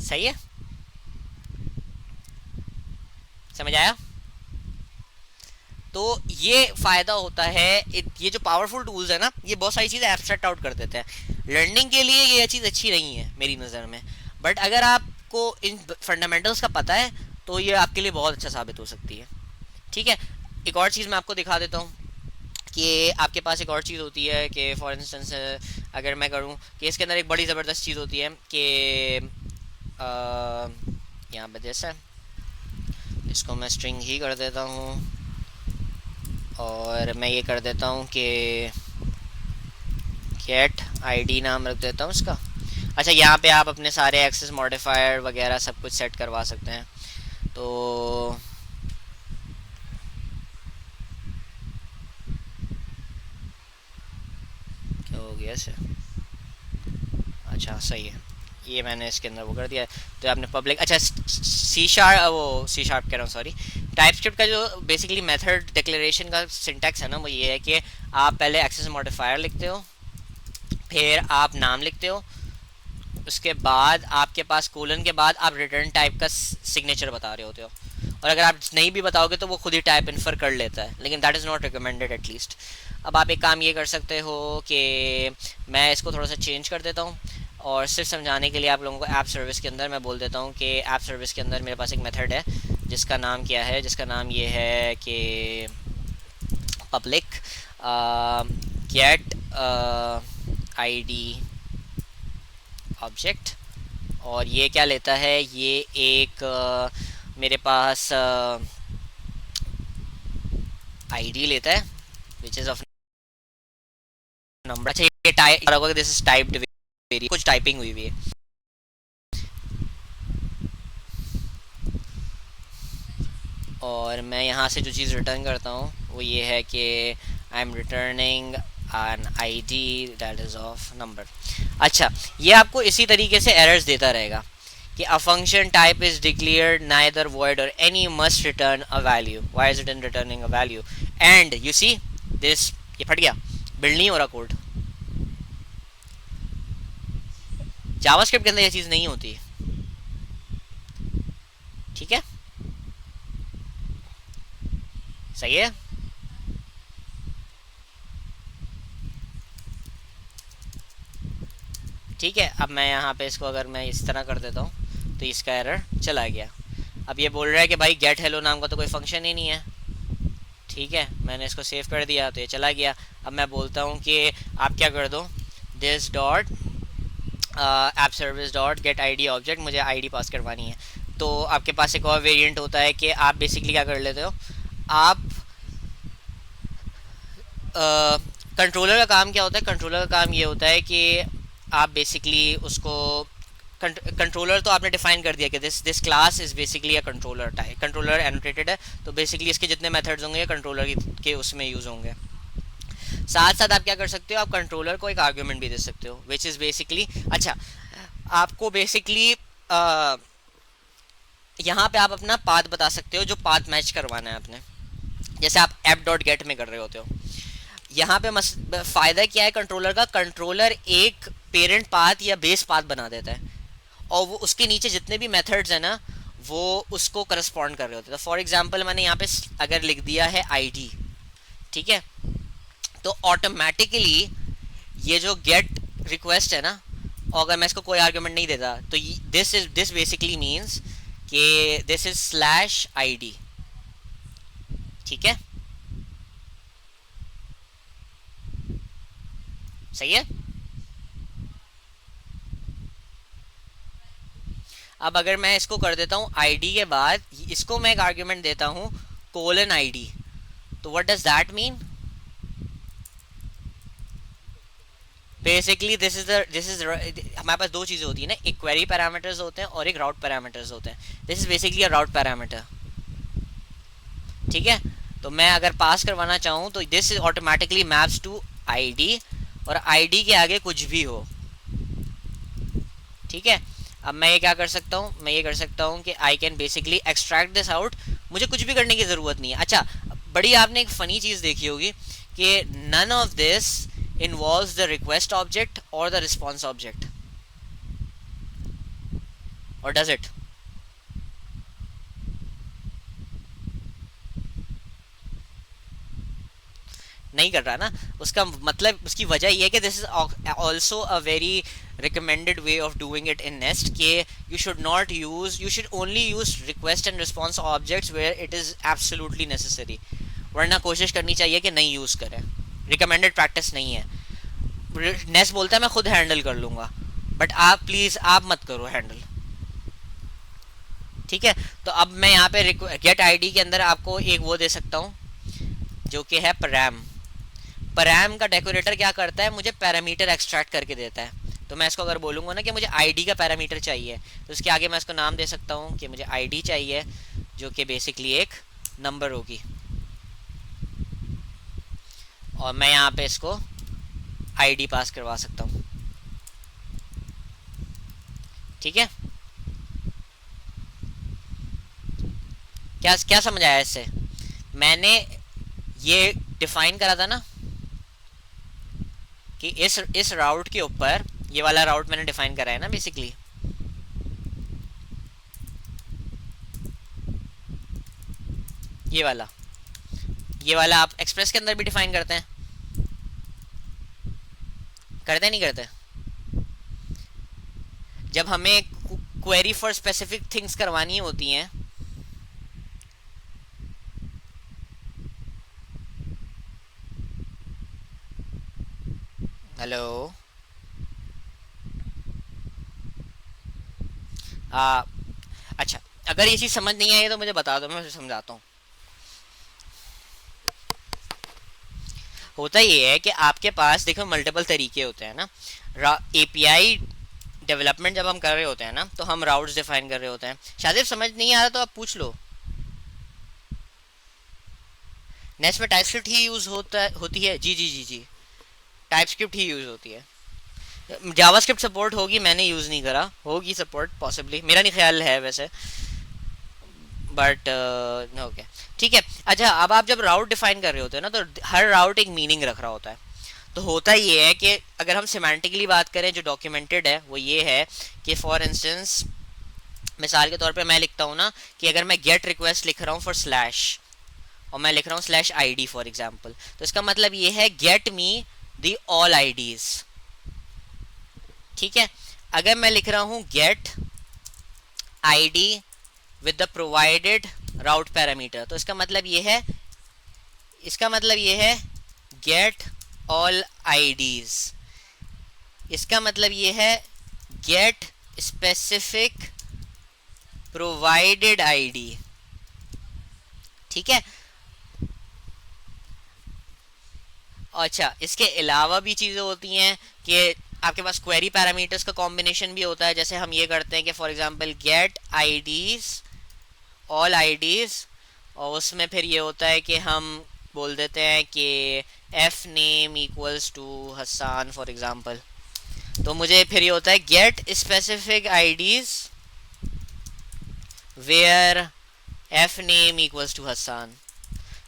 सही है, समझ आया? तो ये फायदा होता है, ये जो पावरफुल टूल्स है ना, ये बहुत सारी चीज़ें एब्स्ट्रैक्ट आउट कर देते हैं। लर्निंग के लिए ये चीज़ अच्छी नहीं है मेरी नज़र में, बट अगर आपको इन फंडामेंटल्स का पता है तो ये आपके लिए बहुत अच्छा साबित हो सकती है। ठीक है। एक और चीज़ मैं आपको दिखा देता हूँ कि आपके पास एक और चीज़ होती है कि फॉर इंस्टेंस अगर मैं करूँ कि इसके अंदर एक बड़ी ज़बरदस्त चीज़ होती है कि यहाँ पर जैसा इसको मैं स्ट्रिंग ही कर देता हूँ और मैं ये कर देता हूँ कि गेट आईडी नाम रख देता हूँ इसका। अच्छा, यहाँ पे आप अपने सारे एक्सेस मॉडिफायर वगैरह सब कुछ सेट करवा सकते हैं। तो क्या हो गया इसे? अच्छा सही है, ये मैंने इसके अंदर वो कर दिया। तो आपने पब्लिक, अच्छा सी शार्प कह रहा हूँ, सॉरी, टाइपस्क्रिप्ट का जो बेसिकली मेथड डिक्लेरेशन का सिंटैक्स है ना, वो ये है कि आप पहले एक्सेस मॉडिफायर लिखते हो, फिर आप नाम लिखते हो, उसके बाद आपके पास कोलन के बाद आप रिटर्न टाइप का सिग्नेचर बता रहे होते हो, और अगर आप नहीं भी बताओगे तो वो खुद ही टाइप इन्फर कर लेता है, लेकिन that is not recommended at least. अब आप एक काम ये कर सकते हो कि मैं इसको थोड़ा सा चेंज कर देता हूँ, और सिर्फ समझाने के लिए आप लोगों को ऐप सर्विस के अंदर मैं बोल देता हूँ कि ऐप सर्विस के अंदर मेरे पास एक मेथड है जिसका नाम क्या है, जिसका नाम ये है कि पब्लिक गेट आईडी ऑब्जेक्ट, और ये क्या लेता है, ये एक मेरे पास आईडी लेता है विच इज़ ऑफ नंबर। अच्छा, ये टाइप होगा, दिस इज टाइप्ड वेरी, कुछ टाइपिंग हुई हुई है। और मैं यहाँ से जो चीज़ रिटर्न करता हूँ वो ये है कि I am returning an ID that is of number. अच्छा, ये आपको इसी तरीके से एरर्स देता रहेगा कि a function type is declared neither void or any must return a value. Why is it in returning a value? And you see this, ये फट गया, बिल्ड नहीं हो रहा कोड। जावास्क्रिप्ट के अंदर ये चीज़ नहीं होती। ठीक है, सही है। ठीक है, अब मैं यहाँ पे इसको अगर मैं इस तरह कर देता हूँ तो इसका एरर चला गया। अब ये बोल रहा है कि भाई गेट हेलो नाम का तो कोई फंक्शन ही नहीं है। ठीक है, मैंने इसको सेव कर दिया तो ये चला गया। अब मैं बोलता हूँ कि आप क्या कर दो, this dot app service dot gate ID object, मुझे आईडी पास करवानी है। तो आपके पास एक और वेरिएंट होता है कि आप बेसिकली क्या कर लेते हो, आप कंट्रोलर का काम क्या होता है, कंट्रोलर का काम ये होता है कि आप बेसिकली उसको कंट्रोलर तो आपने डिफाइन कर दिया कि this class is basically a controller type, controller annotated है, तो बेसिकली इसके जितने मेथड्स होंगे कंट्रोलर के उसमें यूज़ होंगे। साथ साथ आप क्या कर सकते हो, आप कंट्रोलर को एक आर्ग्यूमेंट भी दे सकते हो विच इज़ बेसिकली, अच्छा आपको बेसिकली यहाँ पे आप अपना पाथ बता सकते हो, जो पाथ मैच करवाना है आपने, जैसे आप ऐप डॉट गेट में कर रहे होते हो। यहाँ पे फ़ायदा क्या है कंट्रोलर का, कंट्रोलर एक पेरेंट पाथ या बेस पाथ बना देता है, और वो उसके नीचे जितने भी मेथड्स हैं ना वो उसको करस्पॉन्ड कर रहे होते हैं। तो फॉर एग्जांपल मैंने यहाँ पे अगर लिख दिया है आईडी, ठीक है, तो ऑटोमेटिकली ये जो गेट रिक्वेस्ट है ना, और अगर मैं इसको कोई आर्गुमेंट नहीं देता तो दिस बेसिकली मीन्स कि दिस इज स्लैश आईडी। ठीक है, सही है। अब अगर मैं इसको कर देता हूँ आईडी के बाद इसको मैं एक आर्ग्यूमेंट देता हूँ कोलन आईडी, तो what does that mean, basically this is हमारे पास दो चीज़ें होती है ना, एक क्वेरी पैरामीटर्स होते हैं और एक राउट पैरामीटर्स होते हैं। This is basically a route parameter. ठीक है, तो मैं अगर पास करवाना चाहूँ तो this automatically maps to ID, और आईडी के आगे कुछ भी हो। ठीक है, अब मैं ये क्या कर सकता हूँ, मैं ये कर सकता हूँ कि I can basically extract this out. मुझे कुछ भी करने की ज़रूरत नहीं है। अच्छा, बड़ी आपने एक फ़नी चीज़ देखी होगी कि none of this involves the request object or the response object, or does it? नहीं कर रहा ना। उसका मतलब, उसकी वजह ये है कि this is also a very recommended way of doing it in nest के you should only use request and response objects where it is absolutely necessary, वरना कोशिश करनी चाहिए कि नहीं यूज़ करें। recommended practice नहीं है। नेस्ट बोलता है मैं खुद हैंडल कर लूँगा, बट आप प्लीज़ आप मत करो हैंडल। ठीक है, तो अब मैं यहाँ पे गेट आईडी के अंदर आपको एक वो दे सकता हूँ जो कि है परैम। परैम का डेकोरेटर क्या करता है, मुझे पैरामीटर एक्सट्रैक्ट करके देता है। तो मैं इसको अगर बोलूँगा ना कि मुझे आईडी का पैरामीटर चाहिए, तो इसके आगे मैं इसको नाम दे सकता हूँ कि मुझे आईडी चाहिए, जो कि बेसिकली एक नंबर होगी, और मैं यहाँ पे इसको आईडी पास करवा सकता हूँ। ठीक है, क्या क्या समझ आया इससे? मैंने ये डिफाइन करा था ना कि इस राउट के ऊपर, ये वाला राउट मैंने डिफाइन करा है ना बेसिकली। ये वाला आप एक्सप्रेस के अंदर भी डिफाइन करते हैं, करते नहीं करते? जब हमें क्वेरी फॉर स्पेसिफिक थिंग्स करवानी होती हैं, हेलो, अच्छा, अगर ये चीज़ समझ नहीं आई तो मुझे बता दो, मैं समझाता हूँ। होता ये है कि आपके पास देखो मल्टीपल तरीके होते हैं ना। एपीआई डेवलपमेंट जब हम कर रहे होते हैं ना, तो हम राउट्स डिफाइन कर रहे होते हैं। शायद समझ नहीं आ रहा तो आप पूछ लो। नेक्स्ट में टाइपस्क्रिप्ट ही यूज होती है। जी जी जी जी, टाइपस्क्रिप्ट ही यूज होती है। जावास्क्रिप्ट सपोर्ट होगी, मैंने यूज़ नहीं करा, होगी सपोर्ट पॉसिबली, मेरा नहीं ख्याल है वैसे, बट ओके ठीक है। अच्छा, अब आप जब राउट डिफाइन कर रहे होते हैं ना, तो हर राउट एक मीनिंग रख रहा होता है। तो होता ये है कि अगर हम सिमेंटिकली बात करें, जो डॉक्यूमेंटेड है वो ये है कि फॉर इंस्टेंस, मिसाल के तौर पे मैं लिखता हूँ ना कि अगर मैं गेट रिक्वेस्ट लिख रहा हूँ फॉर स्लैश, और मैं लिख रहा हूँ स्लैश आईडी फॉर एग्जांपल, तो इसका मतलब ये है get me the all IDs. ठीक है, अगर मैं लिख रहा हूँ get ID with the provided route parameter, तो इसका मतलब ये है गेट ऑल आईडीज। इसका मतलब ये है गेट स्पेसिफिक प्रोवाइडेड आईडी। ठीक है, अच्छा, इसके अलावा भी चीज़ें होती हैं कि आपके पास क्वेरी पैरामीटर्स का कॉम्बिनेशन भी होता है। जैसे हम ये करते हैं कि for example get IDs all IDs, और उसमें फिर ये होता है कि हम बोल देते हैं कि F name equals to Hasan for example. तो मुझे फिर ये होता है get specific IDs where F name equals to Hasan.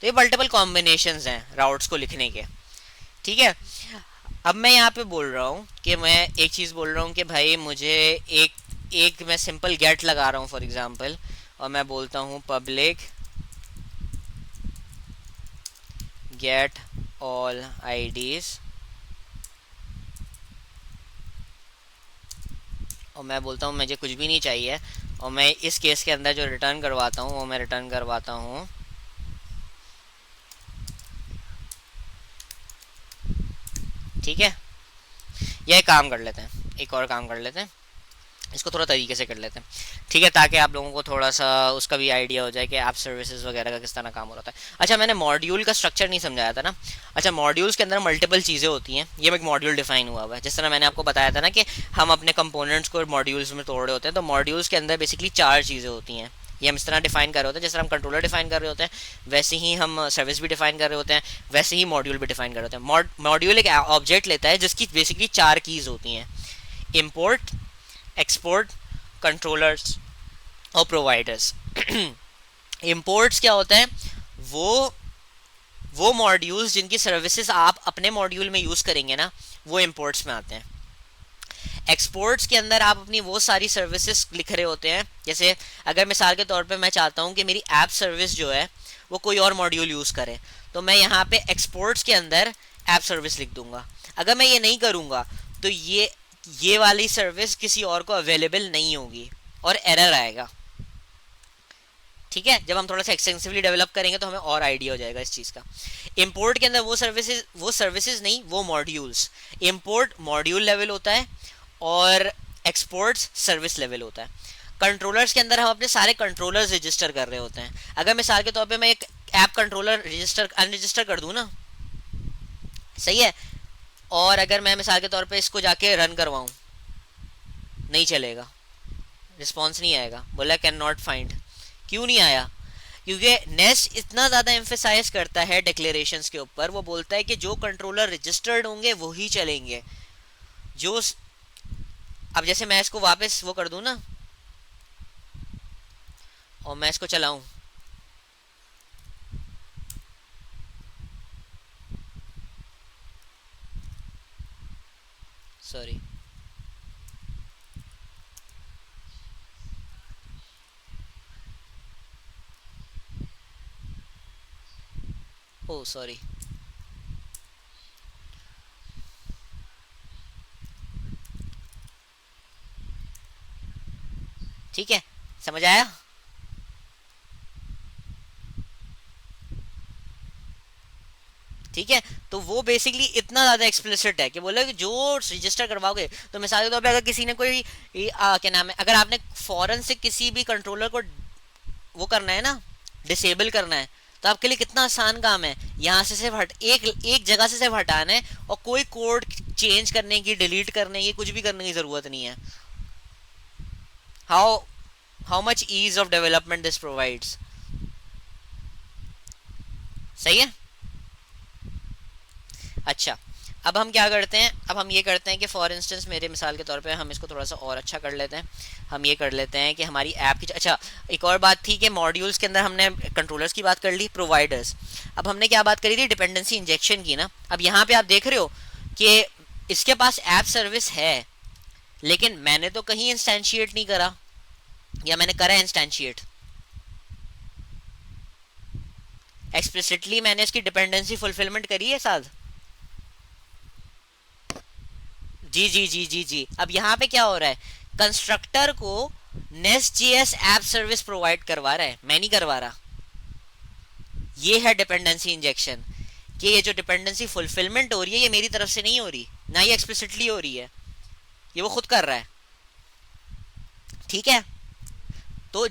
तो ये मल्टीपल कॉम्बिनेशंस हैं राउट्स को लिखने के। ठीक है, अब मैं यहाँ पे बोल रहा हूँ कि मैं एक चीज़ बोल रहा हूँ कि भाई मुझे एक मैं सिंपल गेट लगा रहा हूँ फॉर एग्जांपल, और मैं बोलता हूँ पब्लिक गेट ऑल आईडीज, और मैं बोलता हूँ मुझे कुछ भी नहीं चाहिए, और मैं इस केस के अंदर जो रिटर्न करवाता हूँ वो मैं रिटर्न करवाता हूँ ठीक है। यह काम कर लेते हैं, एक और काम कर लेते हैं। इसको थोड़ा तरीके से कर लेते हैं, ठीक है, ताकि आप लोगों को थोड़ा सा उसका भी आइडिया हो जाए कि ऐप सर्विसेज वगैरह का किस तरह काम हो रहा है। अच्छा, मैंने मॉड्यूल का स्ट्रक्चर नहीं समझाया था ना। अच्छा, मॉड्यूल्स के अंदर मल्टीपल चीज़ें होती हैं, ये एक मॉड्यूल डिफाइन हुआ हुआ है, जिस तरह मैंने आपको बताया था ना कि हम अपने कंपोनेंट्स को मॉड्यूल्स में तोड़ रहे होते हैं, तो मॉड्यूल्स के अंदर बेसिकली 4 चीज़ें होती हैं। ये हम इस तरह डिफाइन कर रहे होते हैं, जिस तरह हम कंट्रोलर डिफाइन कर रहे होते हैं, वैसे ही हम सर्विस भी डिफाइन कर रहे होते हैं, वैसे ही मॉड्यूल भी डिफाइन कर रहे होते हैं। मॉड्यूल एक ऑब्जेक्ट लेता है जिसकी बेसिकली 4 कीज़ होती हैं: इम्पोर्ट, एक्सपोर्ट, कंट्रोलर्स और प्रोवाइडर्स। इंपोर्ट्स क्या होता है? वो वो मॉड्यूल्स जिनकी सर्विसेज आप अपने मॉड्यूल में यूज़ करेंगे ना, वो इंपोर्ट्स में आते हैं। एक्सपोर्ट्स के अंदर आप अपनी वो सारी सर्विसेज लिख रहे होते हैं, जैसे अगर मिसाल के तौर पे मैं चाहता हूँ कि मेरी ऐप सर्विस जो है वो कोई और मॉड्यूल यूज़ करे, तो मैं यहाँ पे एक्सपोर्ट्स के अंदर ऐप सर्विस लिख दूंगा। अगर मैं ये नहीं करूँगा तो ये वाली सर्विस किसी और को अवेलेबल नहीं होगी और एरर आएगा। ठीक है, जब हम थोड़ा सा एक्सटेंसिवली डेवलप करेंगे तो हमें और आइडिया हो जाएगा इस चीज़ का। इंपोर्ट के अंदर वो सर्विसेज नहीं, वो मॉड्यूल्स। इंपोर्ट मॉड्यूल लेवल होता है और एक्सपोर्ट्स सर्विस लेवल होता है। कंट्रोलर्स के अंदर हम अपने सारे कंट्रोलर्स रजिस्टर कर रहे होते हैं। अगर मिसाल के तौर पे मैं एक ऐप कंट्रोलर रजिस्टर अनरजिस्टर कर दूँ ना, सही है, और अगर मैं मिसाल के तौर पे इसको जाके रन करवाऊँ, नहीं चलेगा, रिस्पॉन्स नहीं आएगा, बोला कैन नॉट फाइंड। क्यों नहीं आया? क्योंकि नेस्ट इतना ज़्यादा एम्फेसाइज करता है डिक्लेरेशंस के ऊपर, वो बोलता है कि जो कंट्रोलर रजिस्टर्ड होंगे वो ही चलेंगे। जो अब जैसे मैं इसको वापस वो कर दूं ना और मैं इसको चलाऊं, सॉरी, ओ सॉरी, ठीक है, समझ आया? ठीक है, तो वो बेसिकली इतना ज़्यादा एक्सप्लिसिट है कि बोला कि जो रजिस्टर करवाओगे, तो मिसाल के तौर पे अगर किसी ने कोई क्या नाम है, अगर आपने फॉरन से किसी भी कंट्रोलर को वो करना है ना, डिसेबल करना है, तो आपके लिए कितना आसान काम है। यहाँ से सिर्फ हट एक एक जगह से सिर्फ हटाना है और कोई कोड चेंज करने की, डिलीट करने की, कुछ भी करने की ज़रूरत नहीं है। How how much ease of development this provides. सही है। अच्छा, अब हम क्या करते हैं, अब हम ये करते हैं कि फॉर इंस्टेंस मेरे मिसाल के तौर पे हम इसको थोड़ा सा और अच्छा कर लेते हैं। हम ये कर लेते हैं कि हमारी ऐप की, अच्छा एक और बात थी कि मॉड्यूल्स के अंदर हमने कंट्रोलर्स की बात कर ली, प्रोवाइडर्स। अब हमने क्या बात करी थी? डिपेंडेंसी इंजेक्शन की ना। अब यहाँ पे आप देख रहे हो कि इसके पास ऐप सर्विस है, लेकिन मैंने तो कहीं इंस्टेंशिएट नहीं करा, या मैंने करा इंस्टेंशिएट एक्सप्लिसिटली, मैंने इसकी डिपेंडेंसी फुलफिलमेंट करी है साथ। जी जी जी जी जी। अब यहाँ पे क्या हो रहा है? कंस्ट्रक्टर को nest GS app service provide करवा रहा है, मैं नहीं करवा रहा। ये है डिपेंडेंसी इंजेक्शन, कि ये जो डिपेंडेंसी फुलफिलमेंट हो रही है ये मेरी तरफ से नहीं हो रही, ना ये एक्सप्लिसिटली हो रही है, ये वो खुद कर रहा है। ठीक है, तो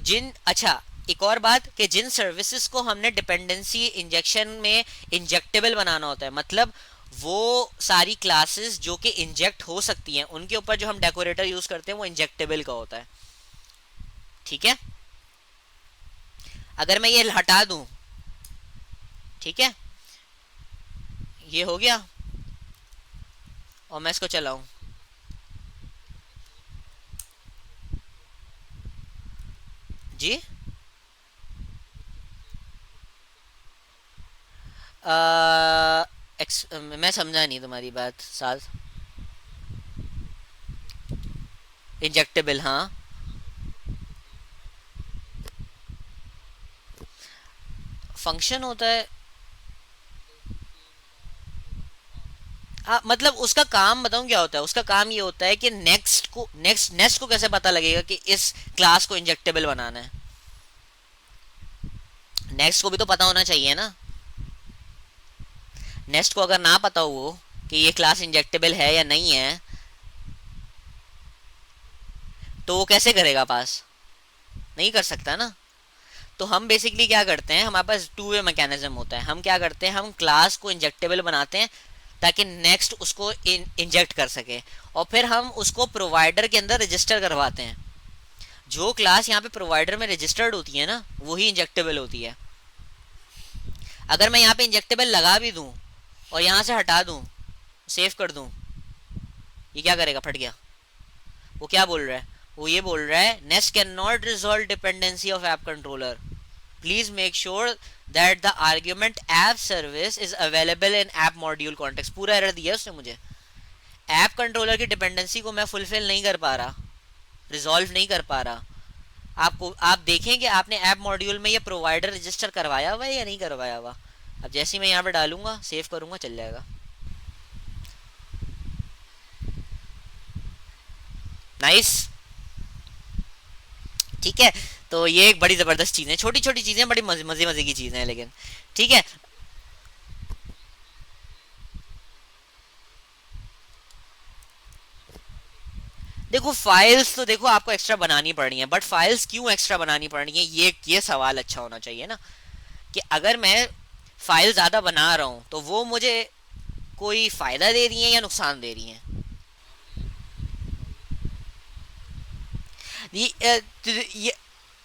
अच्छा, एक और बात कि जिन सर्विसेज को हमने डिपेंडेंसी इंजेक्शन में इंजेक्टेबल बनाना होता है, मतलब वो सारी क्लासेस जो कि इंजेक्ट हो सकती हैं, उनके ऊपर जो हम डेकोरेटर यूज करते हैं वो इंजेक्टेबल का होता है। ठीक है, अगर मैं ये हटा दूं, ठीक है, ये हो गया, और मैं इसको चलाऊं, जी मैं समझा नहीं तुम्हारी बात साथ। इंजेक्टेबल, हाँ। फंक्शन होता है, मतलब उसका काम बताऊं क्या होता है? उसका काम ये होता है कि नेक्स्ट को कैसे पता लगेगा कि इस क्लास को इंजेक्टेबल बनाना है। नेक्स्ट को भी तो पता होना चाहिए ना। नेक्स्ट को अगर ना पता हो कि ये क्लास इंजेक्टेबल है या नहीं है, तो वो कैसे करेगा पास? नहीं कर सकता ना। तो हम बेसिकली क्या करते हैं, हमारे पास टू वे मैकेनिज्म होता है। हम क्या करते हैं, हम क्लास को इंजेक्टेबल बनाते हैं ताकि नेक्स्ट उसको इंजेक्ट कर सके, और फिर हम उसको प्रोवाइडर के अंदर रजिस्टर करवाते हैं। जो क्लास यहाँ पे प्रोवाइडर में रजिस्टर्ड होती है ना, वही इंजेक्टेबल होती है। अगर मैं यहाँ पे इंजेक्टेबल लगा भी दूँ और यहाँ से हटा दूँ, सेव कर दूँ, ये क्या करेगा? फट गया। वो क्या बोल रहा है? वो ये बोल रहा है, nest can not resolve dependency of app controller, please make sure that the argument app service is available in app module context. पूरा एरर दिया उसने मुझे। ऐप कंट्रोलर की डिपेंडेंसी को मैं फुलफिल नहीं कर पा रहा, रिजॉल्व नहीं कर पा रहा। आपको आप देखें कि आपने ऐप मॉड्यूल में ये प्रोवाइडर रजिस्टर करवाया हुआ है या नहीं करवाया हुआ। अब जैसे ही मैं यहाँ पे डालूंगा, सेव करूंगा, चल जाएगा। नाइस। ठीक है। तो ये एक बड़ी ज़बरदस्त चीज़ है, छोटी छोटी चीज़ें बड़ी मज़े मज़े मज़े की चीज़ें हैं, लेकिन ठीक है। देखो फाइल्स तो देखो आपको एक्स्ट्रा बनानी पड़ रही है, बट फाइल्स क्यों एक्स्ट्रा बनानी पड़ रही है, ये सवाल अच्छा होना चाहिए ना। कि अगर मैं फाइल ज़्यादा बना रहा हूँ तो वो मुझे कोई फ़ायदा दे रही है या नुकसान दे रही है? ये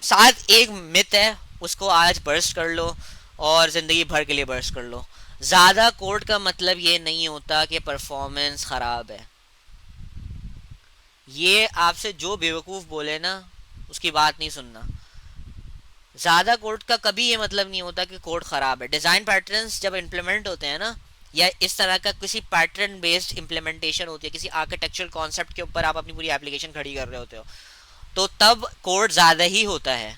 साथ एक मिथ है, उसको आज बर्स्ट कर लो और ज़िंदगी भर के लिए बर्स्ट कर लो। ज़्यादा कोड का मतलब ये नहीं होता कि परफॉर्मेंस ख़राब है। ये आपसे जो बेवकूफ़ बोले ना, उसकी बात नहीं सुनना। ज़्यादा कोड का कभी ये मतलब नहीं होता कि कोड ख़राब है। डिज़ाइन पैटर्न्स जब इम्प्लीमेंट होते हैं ना, या इस तरह का किसी पैटर्न बेस्ड इम्प्लीमेंटेशन होती है, किसी आर्किटेक्चरल कॉन्सेप्ट के ऊपर आप अपनी पूरी एप्लीकेशन खड़ी कर रहे होते हो, तो तब कोड ज़्यादा ही होता है।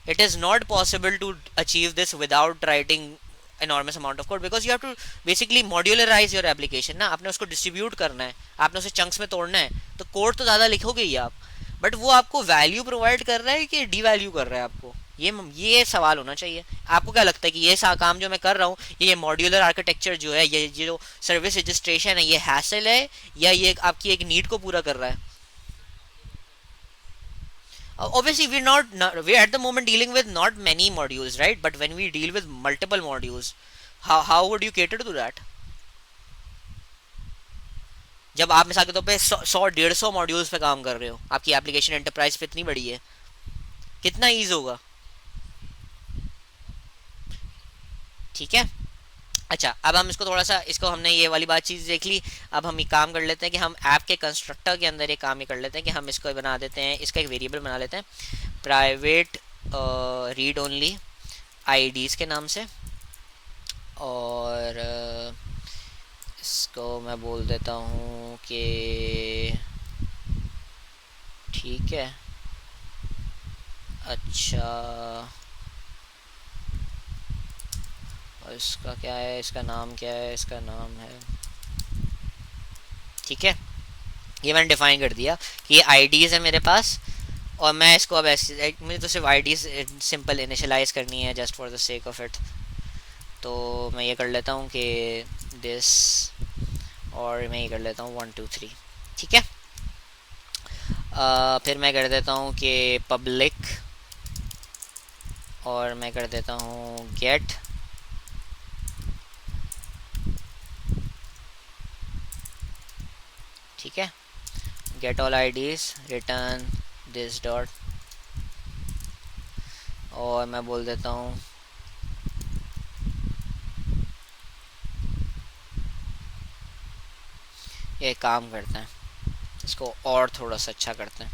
It is not possible to achieve this without writing enormous amount of code, because you have to basically modularize your application ना। आपने उसको डिस्ट्रीब्यूट करना है, आपने उसे चंक्स में तोड़ना है, तो कोड तो ज़्यादा लिखोगे ही आप, बट वो आपको वैल्यू प्रोवाइड कर रहा है कि डी वैल्यू कर रहा है आपको? ये सवाल होना चाहिए। आपको क्या लगता है कि ये सा काम जो मैं कर रहा हूँ, ये मॉड्यूलर आर्किटेक्चर जो है, ये जो सर्विस रजिस्ट्रेशन है, ये हैसल है या ये आपकी एक नीड को पूरा कर रहा है? Obviously we're at the moment dealing with not many modules, right? But when we deal with multiple modules, how would you cater to that? जब आप मिसाल के तौर पे 100 150 मॉड्यूल्स पे काम कर रहे हो, आपकी एप्लीकेशन एंटरप्राइज पे इतनी बड़ी है, कितना ईज होगा? ठीक है। अच्छा, अब हम इसको थोड़ा सा, इसको हमने ये वाली बात चीज़ देख ली। अब हम एक काम कर लेते हैं कि हम ऐप के कंस्ट्रक्टर के अंदर एक काम ये कर लेते हैं कि हम इसको बना देते हैं, इसका एक वेरिएबल बना लेते हैं, प्राइवेट रीड ओनली आईडीज़ के नाम से। और इसको मैं बोल देता हूँ कि ठीक है। अच्छा, और इसका क्या है, इसका नाम क्या है? इसका नाम है, ठीक है, ये मैंने डिफाइन कर दिया कि ये आईडीज़ है मेरे पास। और मैं इसको अब ऐसे, मुझे तो सिर्फ आईडीज़ सिंपल इनिशियलाइज करनी है just for the sake of it. तो मैं ये कर लेता हूँ कि दिस, और मैं ये कर लेता हूँ 1 2 3। ठीक है। फिर मैं कर देता हूँ कि पब्लिक, और मैं कर देता हूँ गेट, ठीक है, get all IDs return this dot, और मैं बोल देता हूँ ये काम करते हैं, इसको और थोड़ा सा अच्छा करते हैं।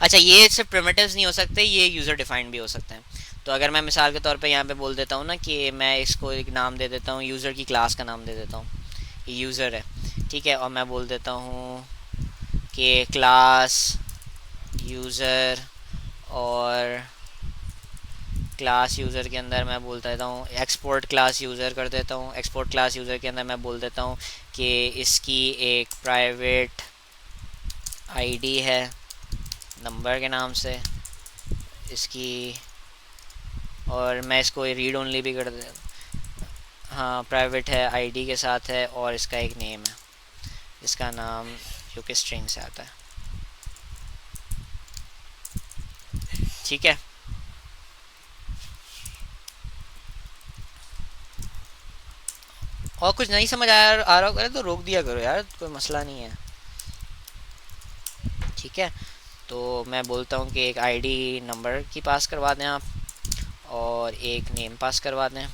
अच्छा, ये सिर्फ प्रिमिटिव्स नहीं हो सकते, ये यूज़र डिफाइंड भी हो सकते हैं। तो अगर मैं मिसाल के तौर पे यहाँ पे बोल देता हूँ ना कि मैं इसको एक नाम दे देता हूँ, यूज़र की क्लास का नाम दे देता हूँ, ये यूज़र है, ठीक है, और मैं बोल देता हूँ कि क्लास यूज़र, और क्लास यूज़र के अंदर मैं बोल देता हूँ एक्सपोर्ट क्लास यूज़र कर देता हूँ। एक्सपोर्ट क्लास यूज़र के अंदर मैं बोल देता हूँ कि इसकी एक प्राइवेट आईडी है नंबर के नाम से इसकी, और मैं इसको रीड ओनली भी कर दे, हाँ प्राइवेट है, आईडी के साथ है, और इसका एक नेम है, इसका नाम जो कि स्ट्रिंग से आता है। ठीक है। और कुछ नहीं समझ आ रहा हो तो रोक दिया करो यार, कोई मसला नहीं है। ठीक है, तो मैं बोलता हूँ कि एक आईडी नंबर की पास करवा दें आप, और एक नेम पास करवा दें,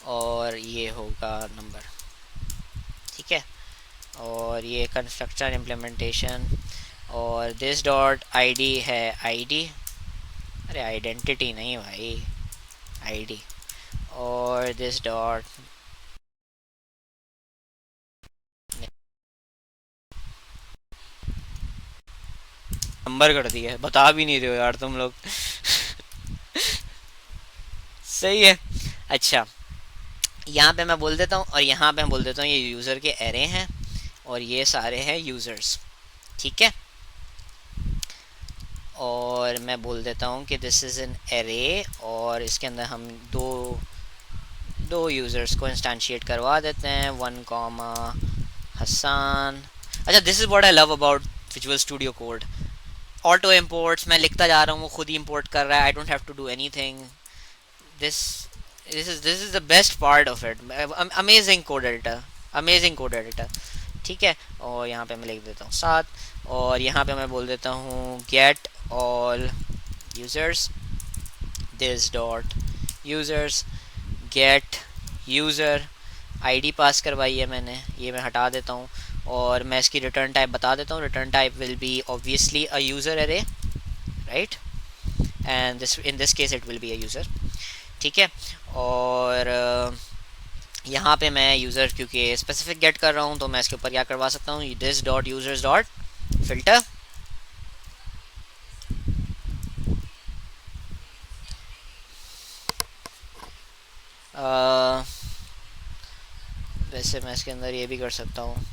और ये होगा नंबर। ठीक है, और ये कंस्ट्रक्टर इम्प्लीमेंटेशन, और दिस डॉट आईडी है आईडी, अरे आइडेंटिटी नहीं भाई, आईडी। और दिस डॉट नंबर कर दिया है, बता भी नहीं रहे हो यार तुम लोग। सही है। अच्छा, यहाँ पे मैं बोल देता हूँ, और यहाँ पे मैं बोल देता हूँ ये यूज़र के एरे हैं, और ये सारे हैं यूज़र्स। ठीक है, और मैं बोल देता हूँ कि दिस इज़ एन एरे, और इसके अंदर हम दो दो यूज़र्स को इंस्टेंशिएट करवा देते हैं, 1 हसन। अच्छा, this is what I love about visual studio code, auto imports. मैं लिखता जा रहा हूँ, वो खुद ही इम्पोर्ट कर रहा है, I don't have to do anything. This this is the best part of it. Amazing code editor, amazing code editor. ठीक है, और यहाँ पे मैं लिख देता हूँ 7, और यहाँ पे मैं बोल देता हूँ get all users, this dot users gate user. ID पास करवाई है मैंने, ये मैं हटा देता हूँ, और मैं इसकी रिटर्न टाइप बता देता हूँ। Return type will be obviously a user array, right, and this in this case it will be a user. ठीक है, और यहाँ पे मैं यूज़र क्योंकि स्पेसिफिक गेट कर रहा हूँ, तो मैं इसके ऊपर क्या करवा सकता हूँ, this dot users dot filter. वैसे मैं इसके अंदर ये भी कर सकता हूँ,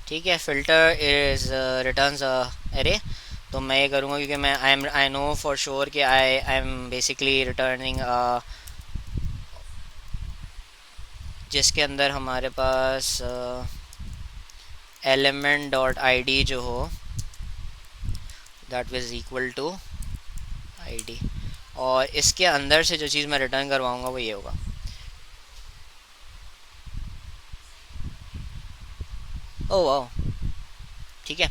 ठीक है, फिल्टर इज रिटर्न्स एरे। तो मैं ये करूँगा क्योंकि मैं आई नो फॉर श्योर कि आई एम बेसिकली रिटर्निंग जिसके अंदर हमारे पास एलिमेंट डॉट आईडी जो हो, that is equal to ID, और इसके अंदर से जो चीज़ मैं रिटर्न करवाऊँगा वो ये होगा। ओह वाह, ठीक है,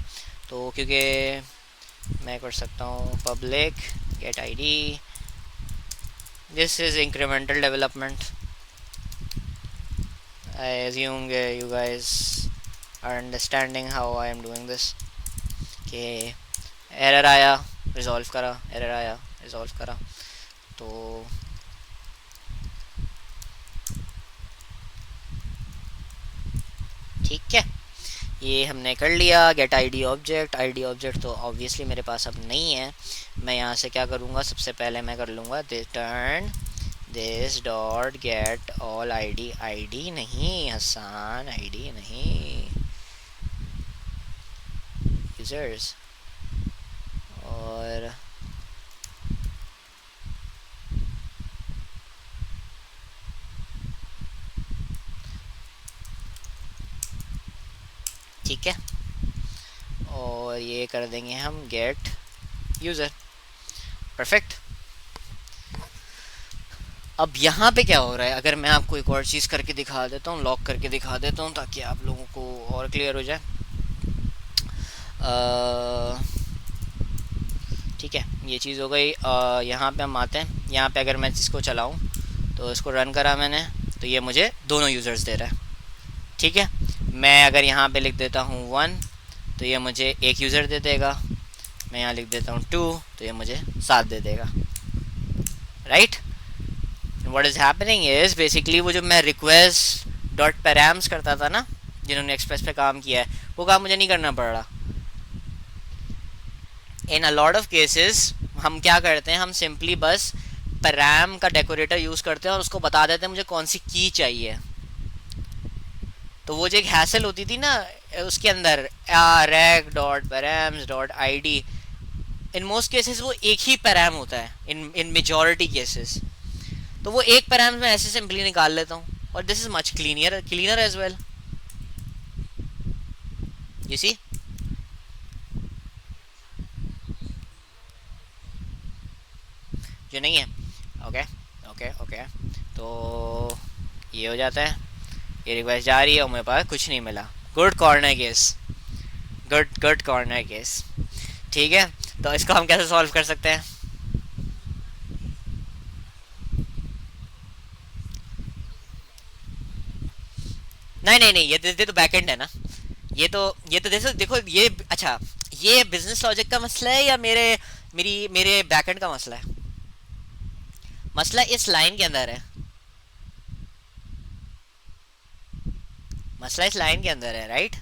तो क्योंकि मैं कर सकता हूँ public get ID, this is incremental development. I assume you guys are understanding how I am doing this। कि एरर आया रिजॉल्व करा, एरर आया रिजॉल्व करा, तो ठीक है, ये हमने कर लिया। Get ID object, ID object तो ऑब्वियसली मेरे पास अब नहीं है। मैं यहाँ से क्या करूँगा, सबसे पहले मैं कर लूँगा return this dot get all ID, ID नहीं हसान, आईडी नहीं, यूजर्स। और ठीक है, और ये कर देंगे हम गेट यूज़र। परफेक्ट। अब यहाँ पे क्या हो रहा है, अगर मैं आपको एक और चीज़ करके दिखा देता हूँ, लॉक करके दिखा देता हूँ ताकि आप लोगों को और क्लियर हो जाए। ठीक है, ये चीज़ हो गई। यहाँ पे हम आते हैं, यहाँ पे अगर मैं इसको चलाऊँ तो इसको रन करा मैंने, तो ये मुझे दोनों यूज़र्स दे रहा है। ठीक है, मैं अगर यहाँ पे लिख देता हूँ 1 तो ये मुझे एक यूज़र दे देगा, मैं यहाँ लिख देता हूँ 2 तो ये मुझे 7 दे देगा, right. What is happening is basically वो जो मैं रिक्वेस्ट डॉट पैराम्स करता था ना, जिन्होंने एक्सप्रेस पे काम किया है, वो काम मुझे नहीं करना पड़ रहा। इन अ लॉट ऑफ केसेस हम क्या करते हैं, हम सिंपली बस पैराम का डेकोरेटर यूज़ करते हैं और उसको बता देते हैं मुझे कौन सी की चाहिए। तो वो जो एक हैसल होती थी ना उसके अंदर, rec dot params dot ID, in most cases वो एक ही पैराम होता है, इन इन मेजॉरिटी केसेस। तो वो एक पैराम में ऐसे सिंपली निकाल लेता हूँ, और this is much cleanier cleaner as well, you see. जो नहीं है, ओके ओके ओके। तो ये हो जाता है, ये रिक्वेस्ट जा रही है और मेरे पास कुछ नहीं मिला। Good corner case, good good corner case. ठीक है, तो इसको हम कैसे सॉल्व कर सकते हैं? नहीं नहीं नहीं, ये तो बैकएंड है ना। ये तो देखो देखो ये, अच्छा, ये बिजनेस लॉजिक का मसला है या मेरे बैकएंड का मसला है? मसला इस लाइन के अंदर है, मसला इस लाइन के अंदर है, राइट।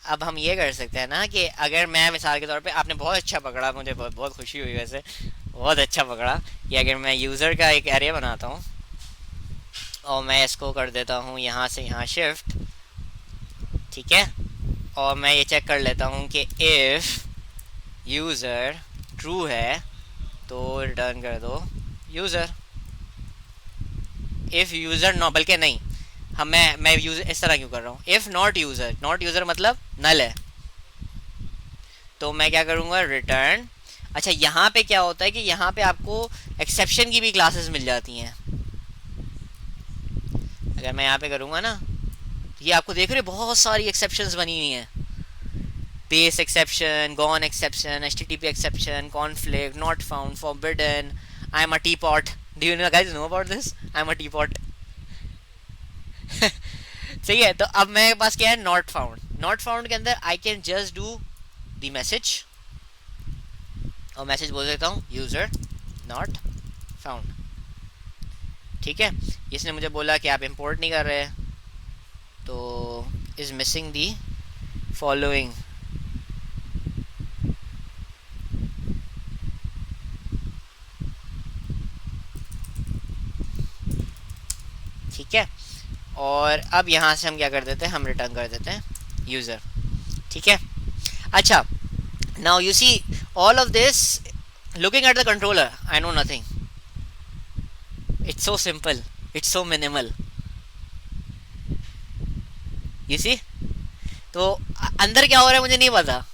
अब हम ये कर सकते हैं ना कि अगर मैं मिसाल के तौर पे, आपने बहुत अच्छा पकड़ा, मुझे बहुत बहुत खुशी हुई वैसे, बहुत अच्छा पकड़ा, कि अगर मैं यूज़र का एक एरे बनाता हूँ और मैं इसको कर देता हूँ यहाँ से यहाँ शिफ्ट, ठीक है, और मैं ये चेक कर लेता हूँ कि इफ़ यूज़र ट्रू है तो रिटर्न कर दो यूज़र। इफ़ यूज़र नो, बल्कि नहीं, हम मैं यूज़र इस तरह क्यों कर रहा हूँ, if not user, not user मतलब नल है, तो मैं क्या करूँगा, रिटर्न। अच्छा, यहाँ पे क्या होता है कि यहाँ पे आपको एक्सेप्शन की भी क्लासेस मिल जाती हैं। अगर मैं यहाँ पे करूँगा ना, ये आपको देख रहे हो बहुत सारी एक्सेप्शंस बनी हुई हैं। Base exception, gone exception, HTTP exception, conflict, not found, forbidden, I am a T pot. Do you know guys know about this, I am a T pot. सही है, तो अब मेरे पास क्या है, नॉट फाउंड। नॉट फाउंड के अंदर I can just do the message, और मैसेज बोल देता हूँ यूजर नॉट फाउंड। ठीक है, इसने मुझे बोला कि आप इंपोर्ट नहीं कर रहे, तो इज मिसिंग दी फॉलोइंग। ठीक है, और अब यहाँ से हम क्या कर देते हैं, हम रिटर्न कर देते हैं यूज़र। ठीक है, अच्छा, now you see all of this, looking at the controller I know nothing, it's so simple, it's so minimal, you see. तो अंदर क्या हो रहा है मुझे नहीं पता,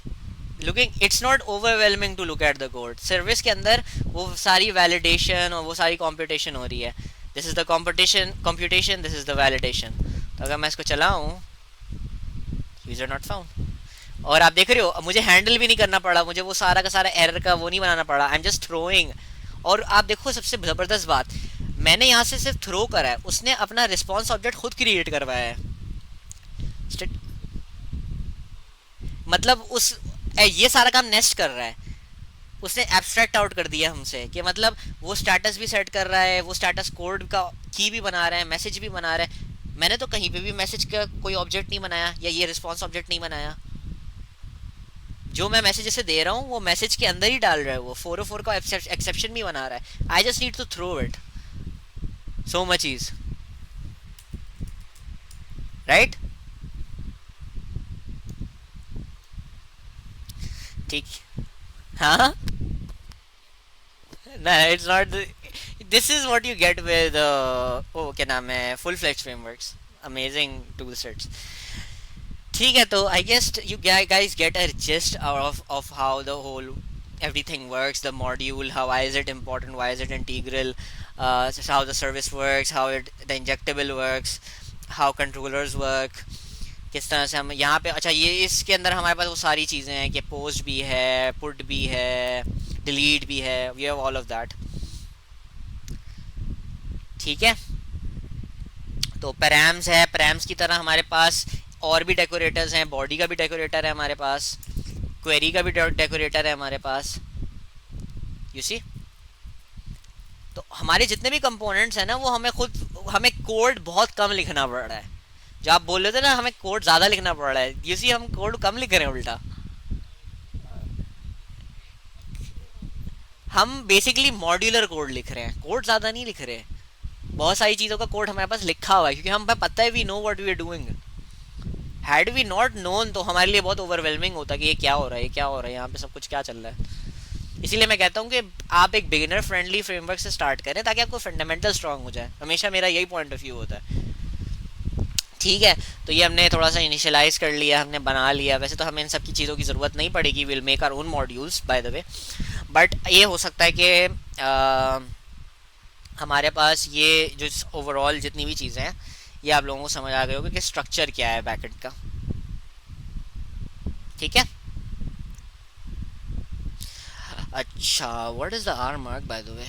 looking it's not overwhelming to look at the code. Service के अंदर वो सारी वैलिडेशन और वो सारी कॉम्पिटिशन हो रही है, this is the computation, this is the validation. तो अगर मैं इसको चलाऊँ, यूजर नॉट फाउंड, और आप देख रहे हो मुझे हैंडल भी नहीं करना पड़ा, मुझे वो सारा का सारा एरर का वो नहीं बनाना पड़ा, आई एम जस्ट थ्रोइंग। और आप देखो सबसे ज़बरदस्त बात, मैंने यहाँ से सिर्फ थ्रो करा है, उसने अपना रिस्पॉन्स ऑब्जेक्ट खुद क्रिएट करवाया है। मतलब उस ये सारा काम नेस्ट कर रहा है, उसने एब्स्ट्रैक्ट आउट कर दिया हमसे, कि मतलब वो स्टेटस भी सेट कर रहा है, वो स्टेटस कोड का की भी बना रहा है, मैसेज भी बना रहा है। मैंने तो कहीं पे भी मैसेज का कोई ऑब्जेक्ट नहीं बनाया, या ये रिस्पॉन्स ऑब्जेक्ट नहीं बनाया। जो मैं मैसेज इसे दे रहा हूँ वो मैसेज के अंदर ही डाल रहा है, वो 404 का एक्सेप्शन भी बना रहा है। I just need to throw it, so much is right. ठीक, हाँ, ना it's not, this is what you get with oh क्या नाम है, full fledged frameworks, amazing tool sets. ठीक है, तो I guess you guys get a gist of how the whole everything works, the module, how, why is it important, why is it integral, how the service works, how the injectable works, how controllers work, किस तरह से हम यहाँ पे, अच्छा, ये इसके अंदर हमारे पास वो सारी चीज़ें हैं कि पोस्ट भी है, पुट भी है, डिलीट भी है, we have all of that. ठीक है, तो पैराम्स है, पैराम्स की तरह हमारे पास और भी डेकोरेटर्स हैं, बॉडी का भी डेकोरेटर है हमारे पास, क्वेरी का भी डेकोरेटर है हमारे पास, यू सी। तो हमारे जितने भी कंपोनेंट्स हैं ना, वो हमें कोड बहुत कम लिखना पड़ रहा है। जो आप बोल रहे थे ना हमें कोड ज़्यादा लिखना पड़ रहा है, यू सी, हम कोड कम लिख रहे हैं उल्टा। हम बेसिकली मॉड्यूलर कोड लिख रहे हैं, कोड ज़्यादा नहीं लिख रहे हैं। बहुत सारी चीज़ों का कोड हमारे पास लिखा हुआ है, क्योंकि हम पता है we know what we are doing, had we not known तो हमारे लिए बहुत ओवरवेलमिंग होता कि ये क्या हो रहा है, ये क्या हो रहा है, यहाँ पे सब कुछ क्या चल रहा है। इसीलिए मैं कहता हूँ कि आप एक बिगिनर फ्रेंडली फ्रेमवर्क से स्टार्ट करें ताकि आपको फंडामेंटल स्ट्रांग हो जाए। हमेशा मेरा यही पॉइंट ऑफ व्यू होता है। ठीक है, तो ये हमने थोड़ा सा इनिशियलाइज कर लिया, हमने बना लिया। वैसे तो हमें इन सब की चीज़ों की ज़रूरत नहीं पड़ेगी, will make our own modules by the way. But ये हो सकता है कि हमारे पास ये जो ओवरऑल जितनी भी चीज़ें हैं ये आप लोगों को समझ आ गए होगा कि स्ट्रक्चर क्या है बैकेंड का। ठीक है। अच्छा, what is the R mark by the way?